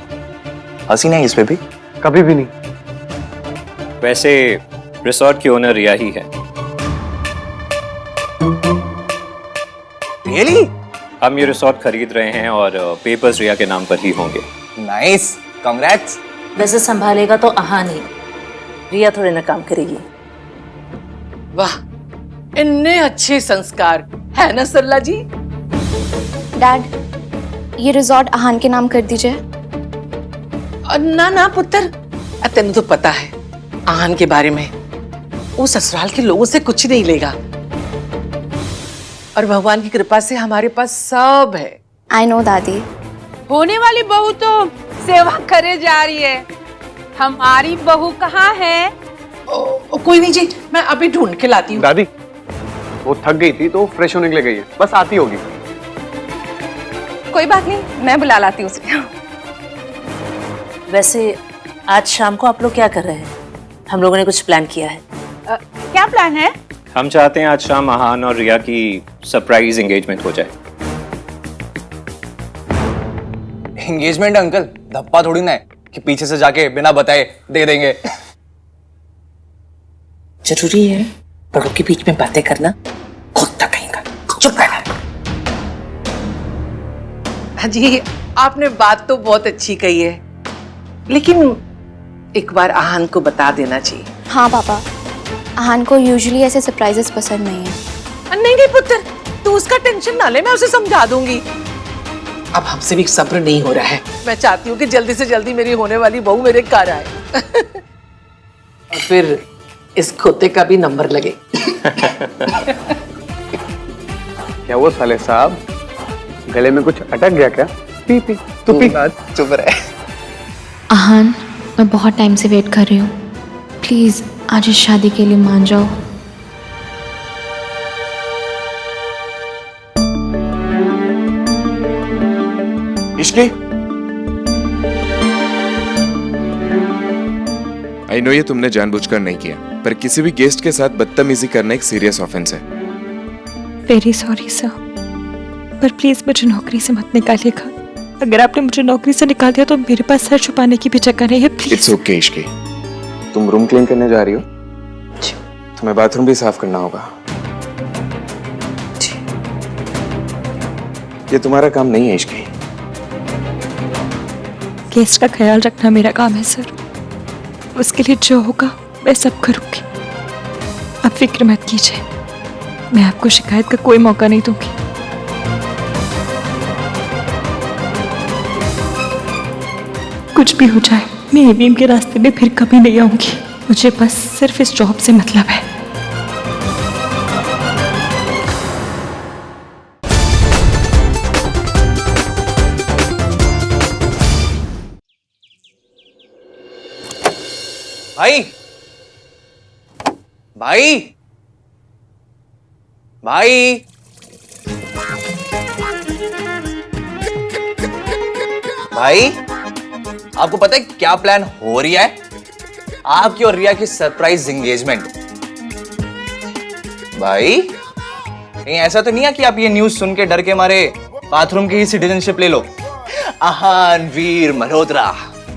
हंसी नहीं इस पे भी? कभी भी नहीं। वैसे रिसोर्ट की ओनर रिया ही है। Really? हम ये रिसोर्ट खरीद रहे हैं और पेपर्स रिया के नाम पर ही होंगे। Nice, congrats. वैसे संभालेगा तो आहान ही, रिया थोड़े ना काम करेगी। वाह, इतने अच्छे संस्कार है ना सरला जी। डैड, ये रिजॉर्ट आहान के नाम कर दीजिए। ना ना पुत्र, तेन तो पता है आहान के बारे में, वो ससुराल के लोगों से कुछ नहीं लेगा और भगवान की कृपा से हमारे पास सब है। आई नो दादी। होने वाली बहू तो सेवा करे जा रही है। हमारी बहू कहाँ है? कोई नहीं जी, मैं अभी ढूंढ के लाती हूँ। दादी वो थक गई थी तो फ्रेश होने के लिए गई है, बस आती होगी। कोई बात नहीं, मैं बुला लाती हूँ उसे। वैसे आज शाम को आप लोग क्या कर रहे हैं? हम लोगों ने कुछ प्लान किया है। क्या प्लान है? हम चाहते हैं आज शाम आहान और रिया की सरप्राइज एंगेजमेंट हो जाए। एंगेजमेंट अंकल, धप्पा थोड़ी ना है कि पीछे से जाके बिना बताए दे देंगे। जरूरी है बड़ों के बीच में बातें करना? कुत्ता कहीं का, चुप रहना। हाँ जी, आपने बात तो बहुत अच्छी कही है, लेकिन एक बार आहान को बता देना चाहिए। हाँ पापा, आहान को यूजुअली ऐसे सरप्राइजेस पसंद नहीं है। नहीं नहीं पुत्र, तू उसका टेंशन ना ले, मैं उसे समझा दूंगी। अब हमसे भी सब्र नहीं हो रहा है। मैं चाहती हूँ कि जल्दी से जल्दी मेरी होने वाली बहू मेरे घर आए और फिर इस खोते का भी नंबर लगे। क्या वो साले साहब, गले में कुछ अटक गया क्या? पी पी तू पी। चुप रहे। आहान, मैं बहुत टाइम से वेट कर रही हूँ, प्लीज आज इस शादी के लिए मान जाओ। इश्की, आई नो ये तुमने जानबूझकर नहीं किया, पर किसी भी गेस्ट के साथ बदतमीजी करना एक सीरियस ऑफेंस है। वेरी सॉरी सर, पर प्लीज मुझे नौकरी से मत निकालिएगा। अगर आपने मुझे नौकरी से निकाल दिया तो मेरे पास सर छुपाने की भी जगह नहीं है। प्लीज। इट्स ओके इश्की, तुम रूम क्लीन करने जा रही हो, तुम्हें बाथरूम भी साफ करना होगा। ये तुम्हारा काम नहीं है इश्की। गेस्ट का ख्याल रखना मेरा काम है सर, उसके लिए जो होगा मैं सब करूंगी। आप फिक्र मत कीजिए, मैं आपको शिकायत का कोई मौका नहीं दूंगी। कुछ भी हो जाए, मैं एवीएम के रास्ते में फिर कभी नहीं आऊंगी। मुझे बस सिर्फ इस जॉब से मतलब है। भाई भाई भाई भाई, आपको पता है क्या प्लान हो रही है? आपकी और रिया की सरप्राइज एंगेजमेंट। भाई कहीं ऐसा तो नहीं है कि आप ये न्यूज सुन के डर के मारे बाथरूम की ही सिटीजनशिप ले लो? Aahan Veer Malhotra,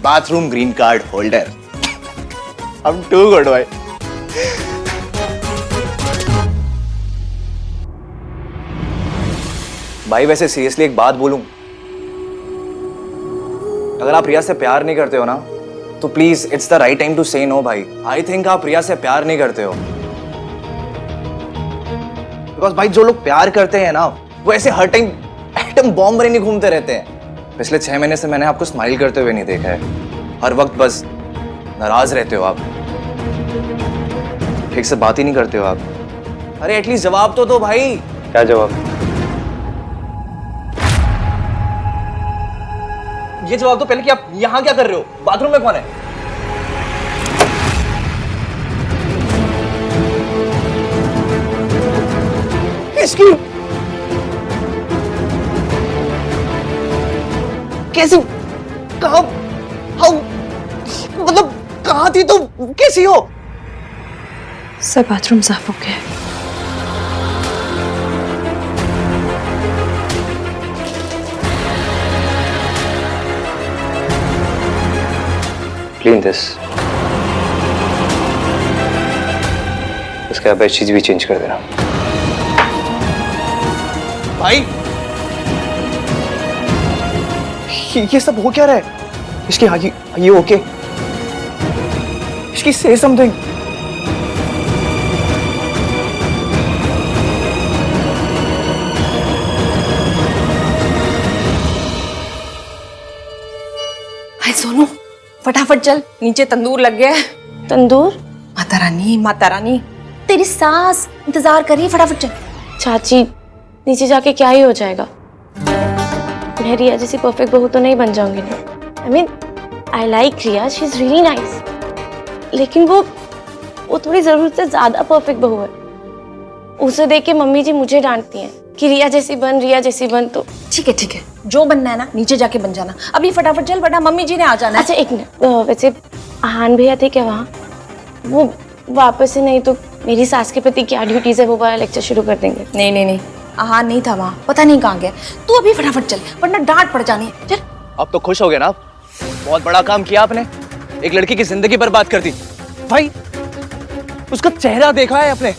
bathroom green card holder. I'm too good भाई। भाई वैसे सीरियसली एक बात बोलूं, अगर आप रिया से प्यार नहीं करते हो ना, तो please it's the right time to say no भाई। आई थिंक आप रिया से प्यार नहीं करते हो, बिकॉज भाई जो लोग प्यार करते हैं ना, वो ऐसे हर टाइम एटम बॉम्ब बने नहीं घूमते रहते हैं। पिछले 6 महीने से मैंने आपको स्माइल करते हुए नहीं देखा है। हर वक्त बस नाराज रहते हो आप, ठीक से बात ही नहीं करते हो आप। अरे एटलीस्ट जवाब तो दो भाई। क्या जवाब? ये जवाब तो पहले कि आप यहां क्या कर रहे हो, बाथरूम में कौन है? इसकी कैसी, कहां, हाउ, मतलब कहां थी तो कैसी हो? सब बाथरूम साफ हो गया। क्लीन दिस, उसके बाद चीज भी चेंज कर देना। भाई ये सब हो क्या रहा है? इसकी ये ओके? इसकी से समथिंग। हाय सोनू, फटाफट चल, नीचे तंदूर लग गया है। तंदूर? माता रानी, माता रानी। तेरी सास इंतजार कर रही है, फटाफट चल। चाची, नीचे जाके क्या ही हो जाएगा, मैं रिया जैसी परफेक्ट बहू तो नहीं बन जाऊंगी ना। I mean I like Riya, she is really nice, लेकिन वो थोड़ी जरूरत से ज्यादा परफेक्ट बहू है। उसे देख के मम्मी जी मुझे डांटती हैं कि रिया जैसी बन। तो ठीक है, जो बनना है ना नीचे जाके बन जाना। अभी फटाफट चल, वरना मम्मी जी ने आ जाना है। अच्छा एक मिनट, वैसे आहान भैया थे क्या वहाँ? वो वापस से नहीं तो मेरी सास के प्रति क्या ड्यूटीज है वो वाला लेक्चर शुरू कर देंगे। नहीं, आहान नहीं था वहाँ, पता नहीं कहाँ गया। तू अभी फटाफट चल, वरना डांट पड़ जानी है। चल। अब तो खुश हो गए ना आप? बहुत बड़ा काम किया आपने, एक लड़की की जिंदगी बर्बाद कर दी। भाई उसका चेहरा देखा है आपने?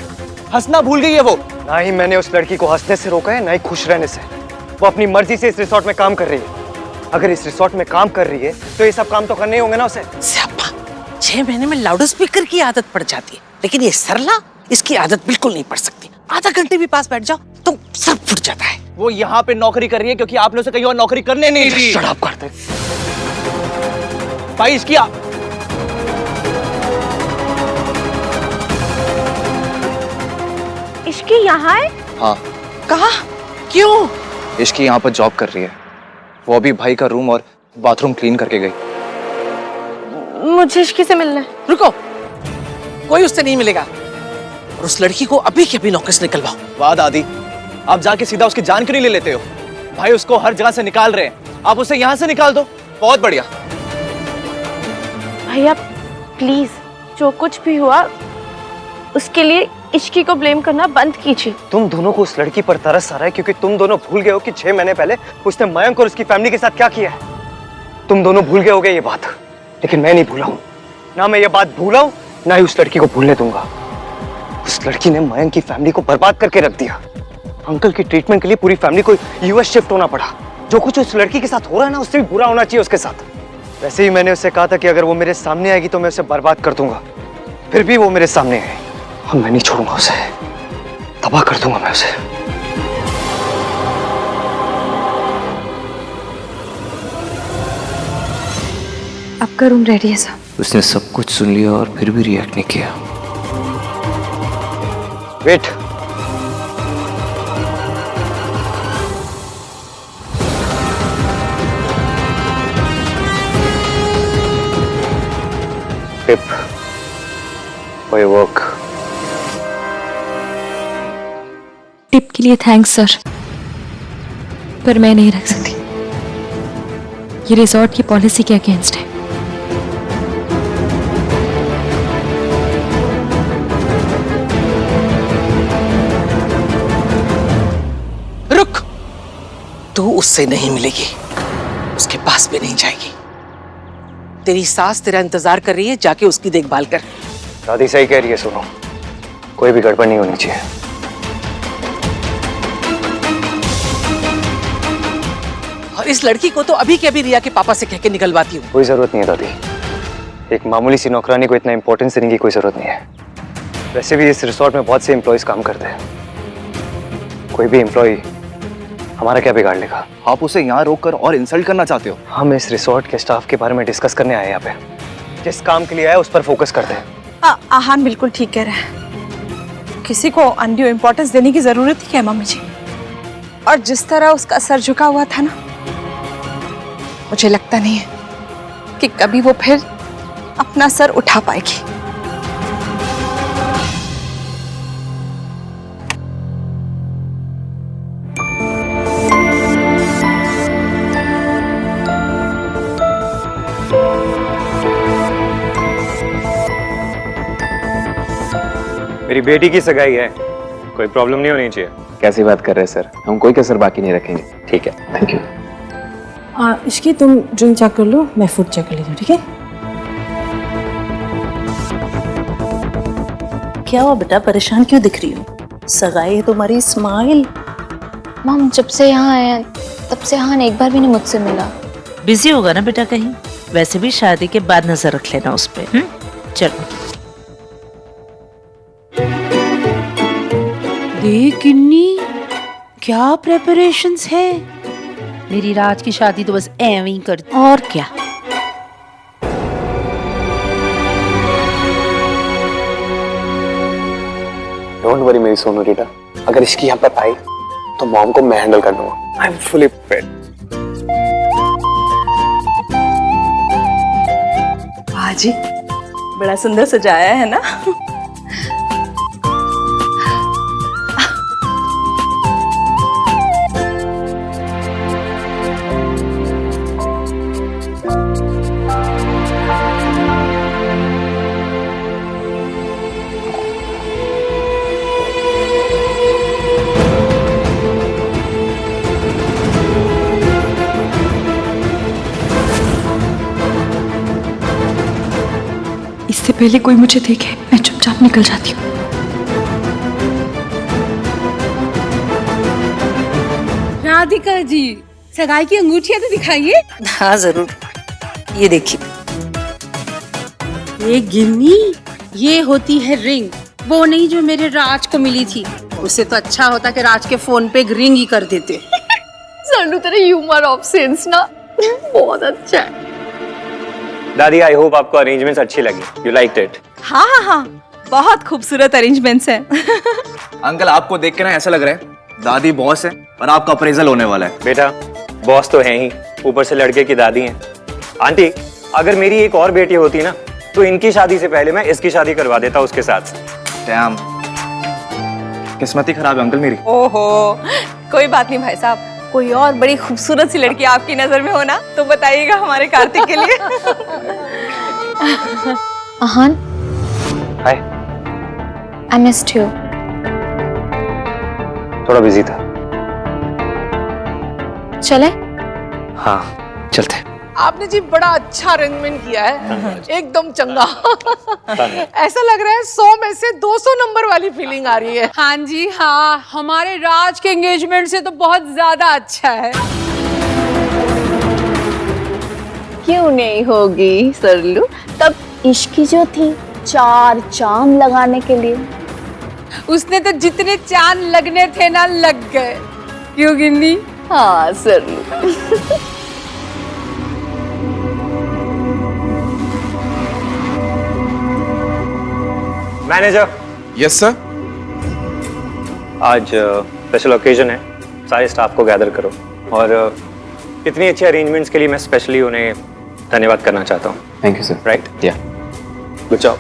हंसना भूल गई है वो। ना ही मैंने उस लड़की को हंसने से रोका है, ना ही खुश रहने से। वो अपनी मर्जी से इस रिसोर्ट में काम कर रही है। अगर इस रिसोर्ट में काम कर रही है तो ये सब काम तो करने ही होंगे ना उसे। 6 महीने में लाउड स्पीकर की आदत पड़ जाती है, लेकिन ये सरला, इसकी आदत बिल्कुल नहीं पड़ सकती। आधा घंटे भी पास बैठ जाओ तो सब फुट जाता है। वो यहाँ पे नौकरी कर रही है क्योंकि आपने उसे कहीं और नौकरी करने नहीं दी। शट अप कर दे भाई। इसकी इश्की यहाँ है? हाँ। कहा? क्यों? इश्की यहाँ पर जॉब कर रही है। वो अभी भाई का रूम और बाथरूम क्लीन करके गई। मुझे इश्की से मिलना है। रुको, कोई उससे नहीं मिलेगा, और उस लड़की को अभी के अभी नौकरी से निकलवाओ। वाह दादी, आप जाके सीधा उसकी जान क्यों नहीं ले लेते हो? भाई उसको हर जगह से निकाल रहे हैं, आप उसे यहाँ से निकाल दो। बहुत बढ़िया। भैया प्लीज, जो कुछ भी हुआ उसके लिए इश्की को ब्लेम करना बंद कीजिए। तुम दोनों को उस लड़की पर तरस आ रहा है क्योंकि तुम दोनों भूल गए हो कि 6 महीने पहले उसने मयंक और उसकी फैमिली के साथ क्या किया है। तुम दोनों भूल गए होगे ये बात, लेकिन मैं नहीं भूला हूं। ना मैं ये बात भूला हूं, ना ही उस लड़की को भूलने दूंगा। उस लड़की ने मयंक की फैमिली को बर्बाद करके रख दिया। अंकल की ट्रीटमेंट के लिए पूरी फैमिली को यूएस शिफ्ट होना पड़ा। जो कुछ उस लड़की के साथ हो रहा है ना, उससे भी बुरा होना चाहिए उसके साथ। वैसे ही मैंने उससे कहा था कि अगर वो मेरे सामने आएगी तो मैं उसे बर्बाद कर दूंगा। फिर भी वो मेरे सामने है और मैं नहीं छोड़ूंगा उसे, तबाह कर दूंगा मैं उसे। आपका रूम रेडी है साहब। उसने सब कुछ सुन लिया और फिर भी रिएक्ट नहीं किया। Wait. Tip for your work. Tip के लिए थैंक्स सर, पर मैं नहीं रख सकती। ये रिजॉर्ट की पॉलिसी के अगेंस्ट है। रुक, तू उससे नहीं मिलेगी, उसके पास भी नहीं जाएगी। तेरी सास तेरा इंतजार कर रही है, जाके उसकी देखभाल कर। दादी सही कह रही है, सुनो, कोई भी गड़बड़ नहीं होनी चाहिए। और इस लड़की को तो अभी के अभी रिया के पापा से कह के निकलवाती हूँ। कोई जरूरत नहीं है दादी, एक मामूली सी नौकरानी को इतना इंपॉर्टेंस देने की कोई जरूरत नहीं है। वैसे भी इस रिसोर्ट में बहुत से एम्प्लॉयज काम करते हैं, कोई भी एम्प्लॉय हमारा क्या बिगाड़ लेगा। आप उसे यहाँ रोक कर और इंसल्ट करना चाहते हो? हम इस रिसोर्ट के स्टाफ के बारे में डिस्कस करने आए हैं यहाँ पे। जिस काम के लिए आए उस पर फोकस करते हैं। आहान बिल्कुल ठीक कह रहा है, किसी को अनड्यू इम्पोर्टेंस देने की जरूरत ही क्या है मम्मी जी। और जिस तरह उसका सर झुका हुआ था ना, मुझे लगता नहीं है कि कभी वो फिर अपना सर उठा पाएगी। मेरी बेटी की सगाई है, कोई प्रॉब्लम नहीं होनी चाहिए। कैसी बात कर रहे हैं सर, हम कोई कसर बाकी नहीं रखेंगे। ठीक है, थैंक यू। हाँ इसकी तुम ड्रिंक चेक कर लो, मैं फूड चेक कर लेती हूँ, ठीक है? क्या हुआ बेटा, परेशान क्यों दिख रही हो? सगाई है तुम्हारी, स्माइल। मम जब से यहाँ आए हैं तब से हान एक बार भी नहीं मुझसे मिला। बिजी होगा ना बेटा कहीं, वैसे भी शादी के बाद नजर रख लेना उस पे। चलो देख किन्नी क्या प्रेपरेशंस है। मेरी राज की शादी तो बस ऐਵੇਂ ही कर, और क्या। डोंट वरी मेरी सोनू रीटा, अगर इसकी यहाँ पर आई तो मॉम को मैं हैंडल कर दूंगा। I am fully prepared. जी बड़ा सुंदर सजाया है ना। इससे पहले कोई मुझे देखे मैं चुपचाप निकल जाती हूँ। राधिका जी, सगाई की अंगूठियां तो दिखाइए। हाँ जरूर, ये देखिए। ये गिन्नी, ये होती है रिंग, वो नहीं जो मेरे राज को मिली थी। उससे तो अच्छा होता कि राज के फोन पे एक रिंग ही कर देते। सन्नू तेरा ह्यूमर ऑफ सेंस ना बहुत अच्छा है। दादी, आई होप आपको अरेंजमेंट्स अच्छी लगी। You liked it? हाँ हाँ हाँ, बहुत खूबसूरत अरेंजमेंट्स हैं। अंकल, आपको देख के ना ऐसा लग रहा है दादी बॉस है और आपका अप्रेजल होने वाला है। बेटा, बॉस तो है ही, ऊपर से लड़के की दादी हैं। आंटी, अगर मेरी एक और बेटी होती ना तो इनकी शादी से पहले मैं इसकी शादी करवा देता उसके साथ। डैम, किस्मत ही खराब है अंकल मेरी। ओहो, कोई बात नहीं भाई साहब, कोई और बड़ी खूबसूरत सी लड़की आपकी नजर में हो ना तो बताइएगा हमारे कार्तिक के लिए। Aahan, hi. I missed you. थोड़ा बिजी था। चले? हाँ चलते। आपने जी बड़ा अच्छा अरेंजमेंट किया है, एकदम चंगा। ऐसा लग रहा है 100 में से 200 नंबर वाली फीलिंग आ रही है। हाँ जी हाँ, हमारे राज के एंगेजमेंट से तो बहुत ज्यादा अच्छा है। क्यों नहीं होगी सरलू, तब इश्की जो थी 4 चांद लगाने के लिए। उसने तो जितने चांद लगने थे ना लग गए, क्यों गिन्नी? हाँ सरलू। मैनेजर। Yes sir. आज स्पेशल ओकेजन है, सारे स्टाफ को गैदर करो और इतनी अच्छी अरेंजमेंट्स के लिए मैं स्पेशली उन्हें धन्यवाद करना चाहता हूँ। Thank you sir. राइट, या गुड जॉब।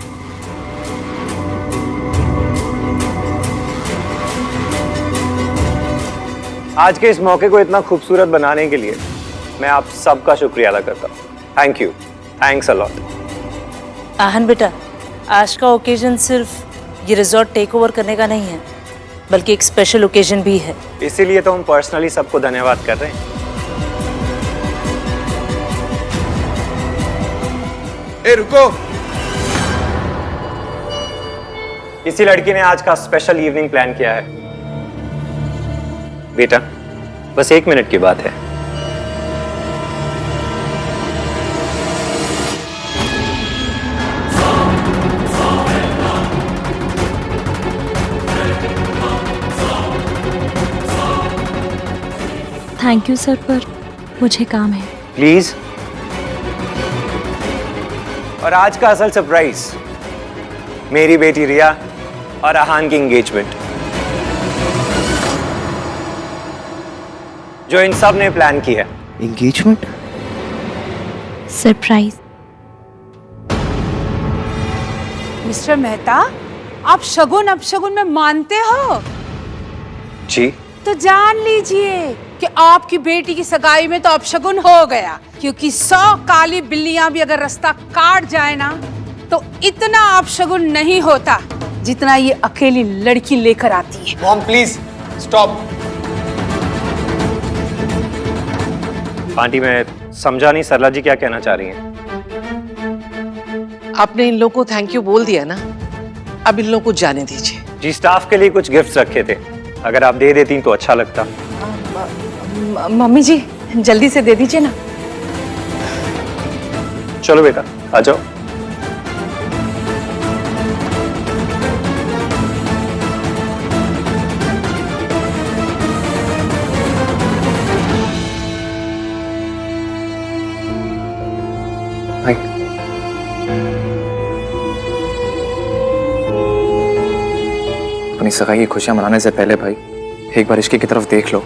आज के इस मौके को इतना खूबसूरत बनाने के लिए मैं आप सबका शुक्रिया अदा करता हूँ। Thank you, thanks a lot. Aahan बेटा, आज का ओकेजन सिर्फ ये रिजॉर्ट टेक ओवर करने का नहीं है, बल्कि एक स्पेशल ओकेजन भी है। इसीलिए तो हम पर्सनली सबको धन्यवाद कर रहे हैं। ए रुको। इसी लड़की ने आज का स्पेशल इवनिंग प्लान किया है। बेटा, बस 1 मिनट की बात है। थैंक यू सर, पर मुझे काम है। प्लीज। और आज का असल सरप्राइज, मेरी बेटी रिया और आहान की एंगेजमेंट, जो इन सब ने प्लान की है। एंगेजमेंट? सरप्राइज। मिस्टर मेहता, आप शगुन अपशगुन में मानते हो? जी। तो जान लीजिए कि आपकी बेटी की सगाई में तो अपशगुन हो गया, क्योंकि 100 काली बिल्लियां भी अगर रास्ता काट जाए ना तो इतना अपशगुन नहीं होता जितना ये अकेली लड़की लेकर आती है। Mom please stop. आंटी, मैं समझा नहीं सरला जी क्या कहना चाह रही हैं। आपने इन लोगों को थैंक यू बोल दिया ना, अब इन लोगों को जाने दीजिए। जी, स्टाफ के लिए कुछ गिफ्ट्स रखे थे, अगर आप दे देती तो अच्छा लगता। मम्मी जी जल्दी से दे दीजिए ना। चलो बेटा, आ जाओ। अपनी सगाई की खुशियां मनाने से पहले भाई एक बार इश्की की तरफ देख लो।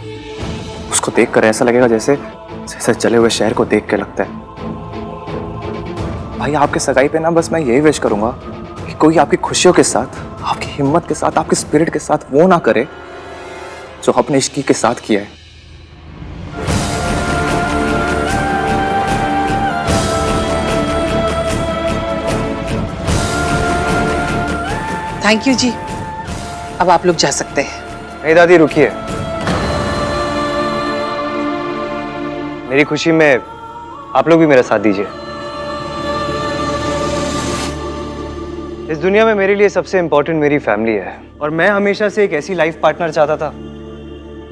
उसको देखकर ऐसा लगेगा जैसे जैसे चले हुए शहर को देख के लगता है। भाई आपके सगाई पे ना बस मैं यही विश करूंगा कि कोई आपकी खुशियों के साथ, आपकी हिम्मत के साथ, आपके स्पिरिट के साथ वो ना करे जो आपने इश्की के साथ किया है। थैंक यू जी, अब आप लोग जा सकते हैं। नहीं दादी रुकिए, मेरी खुशी में आप लोग भी मेरा साथ दीजिए। इस दुनिया में मेरे लिए सबसे इंपॉर्टेंट मेरी फैमिली है और मैं हमेशा से एक ऐसी लाइफ पार्टनर चाहता था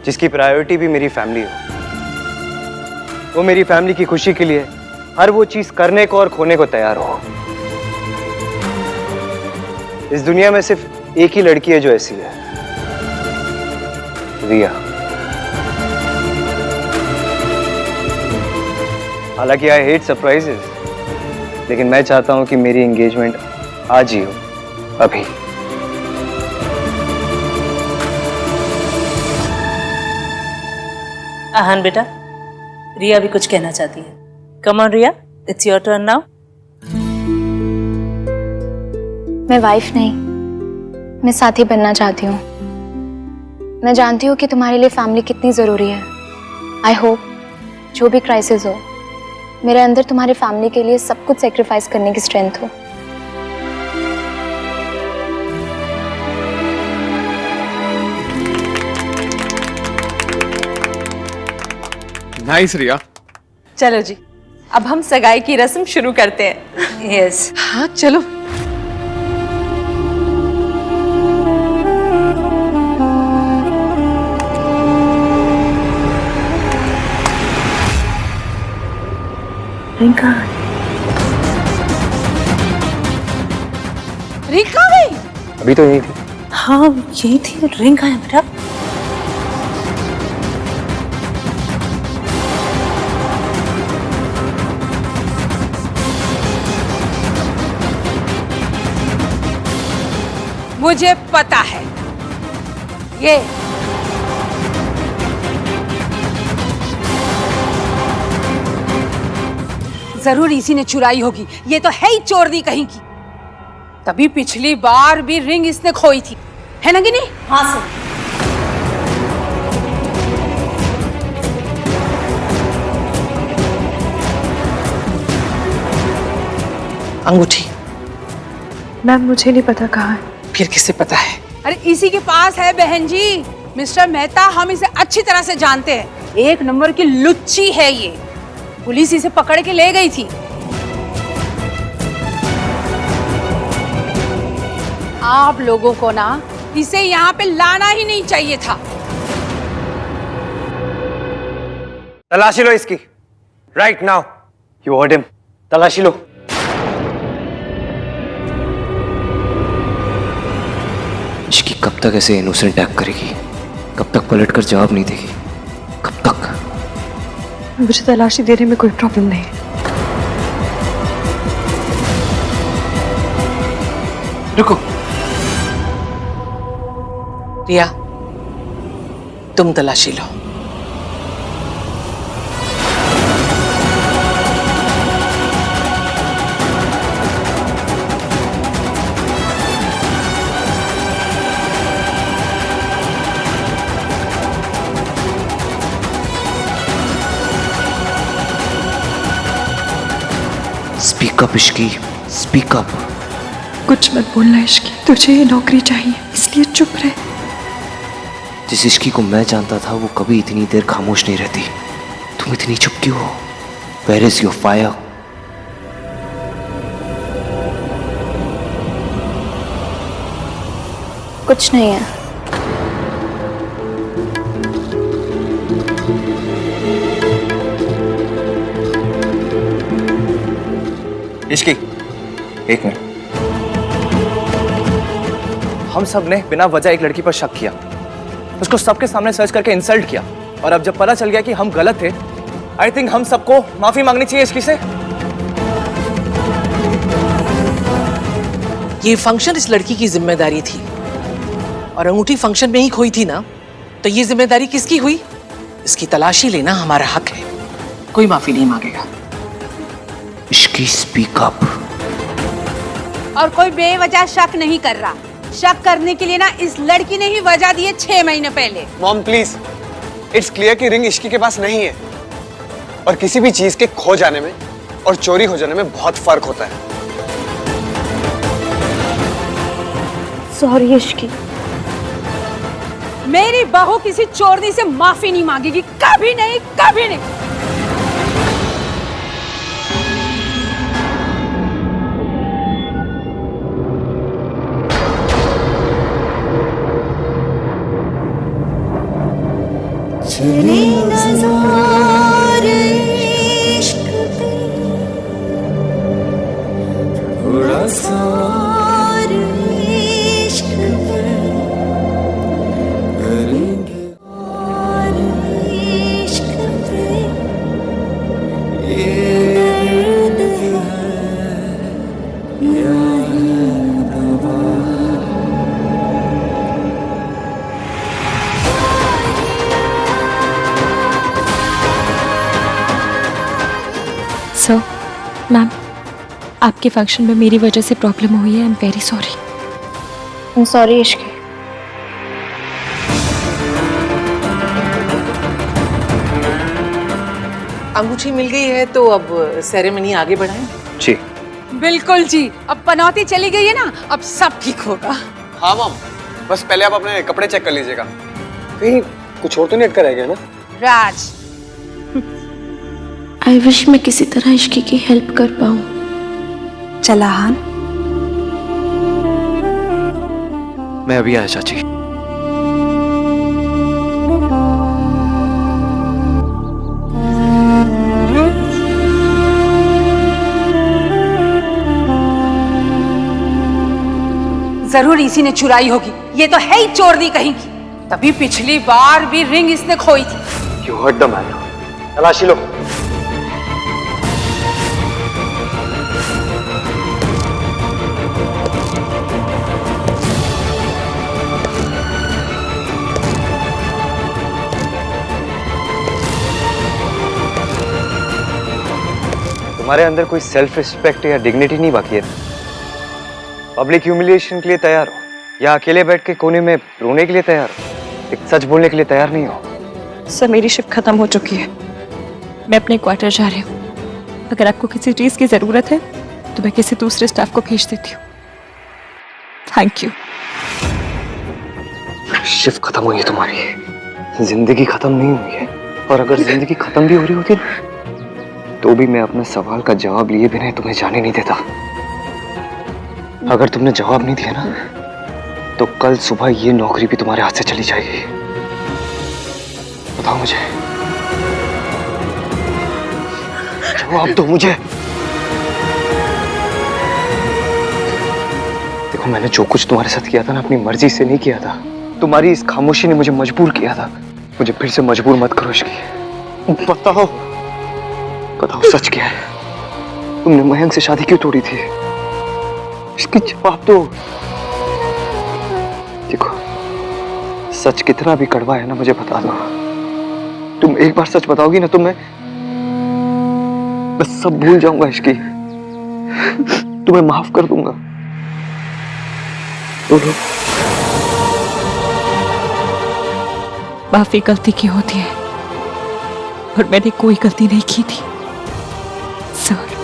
जिसकी प्रायोरिटी भी मेरी फैमिली हो। वो मेरी फैमिली की खुशी के लिए हर वो चीज करने को और खोने को तैयार हो। इस दुनिया में सिर्फ एक ही लड़की है जो ऐसी है, रिया। हालांकि आई हेट सरप्राइजेस, लेकिन मैं चाहता हूं कि मेरी एंगेजमेंट आज ही हो, अभी। आहान बेटा, रिया भी कुछ कहना चाहती है। Come on Riya, it's your turn now. मैं वाइफ नहीं, मैं साथी बनना चाहती हूँ। मैं जानती हूँ कि तुम्हारे लिए फैमिली कितनी ज़रूरी है। आई होप जो भी क्राइसिस हो, मेरे अंदर तुम्हारे फैमिली के लिए सब कुछ सेक्रीफाइस करने की स्ट्रेंथ हो। नाइस रिया। चलो जी, अब हम सगाई की रस्म शुरू करते हैं। यस, हाँ चलो। रिंका, रिंका गई? अभी तो यही थी। हाँ यही थी। रिंका है बेटा। मुझे पता है, ये जरूर इसी ने चुराई होगी। ये तो है ही चोरनी कहीं की। तभी पिछली बार भी रिंग इसने खोई थी, है ना कि नहीं? हाँ सर। अंगूठी मैम मुझे नहीं पता कहाँ है। फिर किसे पता है? अरे इसी के पास है बहन जी। मिस्टर मेहता, हम इसे अच्छी तरह से जानते हैं। एक नंबर की लुच्ची है ये। पुलिस इसे पकड़ के ले गई थी। आप लोगों को ना इसे यहाँ पे लाना ही नहीं चाहिए था। तलाशी लो इसकी, right now. You heard him, तलाशी लो। इसकी कब तक ऐसे इनोसेंट एक्ट करेगी? कब तक पलट कर जवाब नहीं देगी? कब तक? मुझे तलाशी देने में कोई प्रॉब्लम नहीं। रुको रिया, तुम तलाशी लो। Speak up Ishki, speak up. कुछ मत बोलना इश्की, तुझे ये नौकरी चाहिए इसलिए चुप रहे। जिस इश्की को मैं जानता था वो कभी इतनी देर खामोश नहीं रहती। तुम इतनी चुप क्यों हो? Where is your fire? कुछ नहीं है। इश्की, एक मिनट। हम सब ने बिना वजह एक लड़की पर शक किया, उसको सबके सामने सर्च करके इंसल्ट किया, और अब जब पता चल गया कि हम गलत थे, आई थिंक हम सबको माफी मांगनी चाहिए इश्की से। ये फंक्शन इस लड़की की जिम्मेदारी थी, और अंगूठी फंक्शन में ही खोई थी ना, तो ये जिम्मेदारी किसकी हुई? इसकी तलाशी लेना हमारा हक है। कोई माफी नहीं मांगेगा। Ishki speak up. और कोई बेवजह शक नहीं कर रहा। शक करने के लिए ना इस लड़की ने ही वजह दी है 6 महीने पहले। मॉम प्लीज, इट्स क्लियर कि रिंग इश्की के पास नहीं है, और किसी भी चीज के खो जाने में और चोरी हो जाने में बहुत फर्क होता है। सॉरी इश्की। मेरी बहू किसी चोरनी से माफी नहीं मांगेगी, कभी नहीं, कभी नहीं। सर, मैम, आपके फंक्शन में मेरी वजह से प्रॉब्लम हुई है। I am very sorry. Sorry Ishki. अंगूठी मिल गई है तो अब सेरेमनी आगे बढ़ाएं। जी बिल्कुल जी, अब पनौती चली गई है ना, अब सब ठीक होगा। हाँ मॉम, बस पहले आप अपने कपड़े चेक कर लीजिएगा, कहीं कुछ और तो नहीं अटका रह गया ना। राज, आई विश मैं किसी तरह इश्की की हेल्प कर पाऊं। चल आहान। मैं अभी आया चाची। जरूर इसी ने चुराई होगी, ये तो है ही चोरनी कहीं की। तभी पिछली बार भी रिंग इसने खोई थी। You heard the man. तलाशी लो। तुम्हारे अंदर कोई सेल्फ रिस्पेक्ट या डिग्निटी नहीं बाकी है? पब्लिक ह्यूमिलिएशन के लिए तैयार हो या अकेले बैठ के कोने में रोने के लिए तैयार हो? एक सच बोलने के लिए तैयार नहीं हो? सर, मेरी शिफ्ट खत्म हो चुकी है, मैं अपने क्वार्टर जा रही हूँ। अगर आपको किसी चीज की जरूरत है तो मैं किसी दूसरे स्टाफ को भेज देती हूँ। Thank you. शिफ्ट खत्म हुई है तुम्हारी, जिंदगी खत्म नहीं हुई है। और अगर जिंदगी खत्म भी हो रही होती ना, तो भी मैं अपने सवाल का जवाब लिए बिना तुम्हें जाने नहीं देता। अगर तुमने जवाब नहीं दिया ना, तो कल सुबह ये नौकरी भी तुम्हारे हाथ से चली जाएगी। बताओ मुझे, जवाब दो मुझे। देखो, मैंने जो कुछ तुम्हारे साथ किया था ना, अपनी मर्जी से नहीं किया था। तुम्हारी इस खामोशी ने मुझे मजबूर किया था। मुझे फिर से मजबूर मत करो इश्की। बताओ बताओ, सच क्या है? तुमने मयंक से शादी क्यों तोड़ी थी? इसकी जवाब दो। देखो, सच कितना भी कड़वा है ना, मुझे बता दो। तुम एक बार सच बताओगी ना, तो मैं सब भूल जाऊंगा इश्की। तुम्हें माफ कर दूंगा। बोलो। माफी गलती की होती है और मैंने कोई गलती नहीं की थी सर।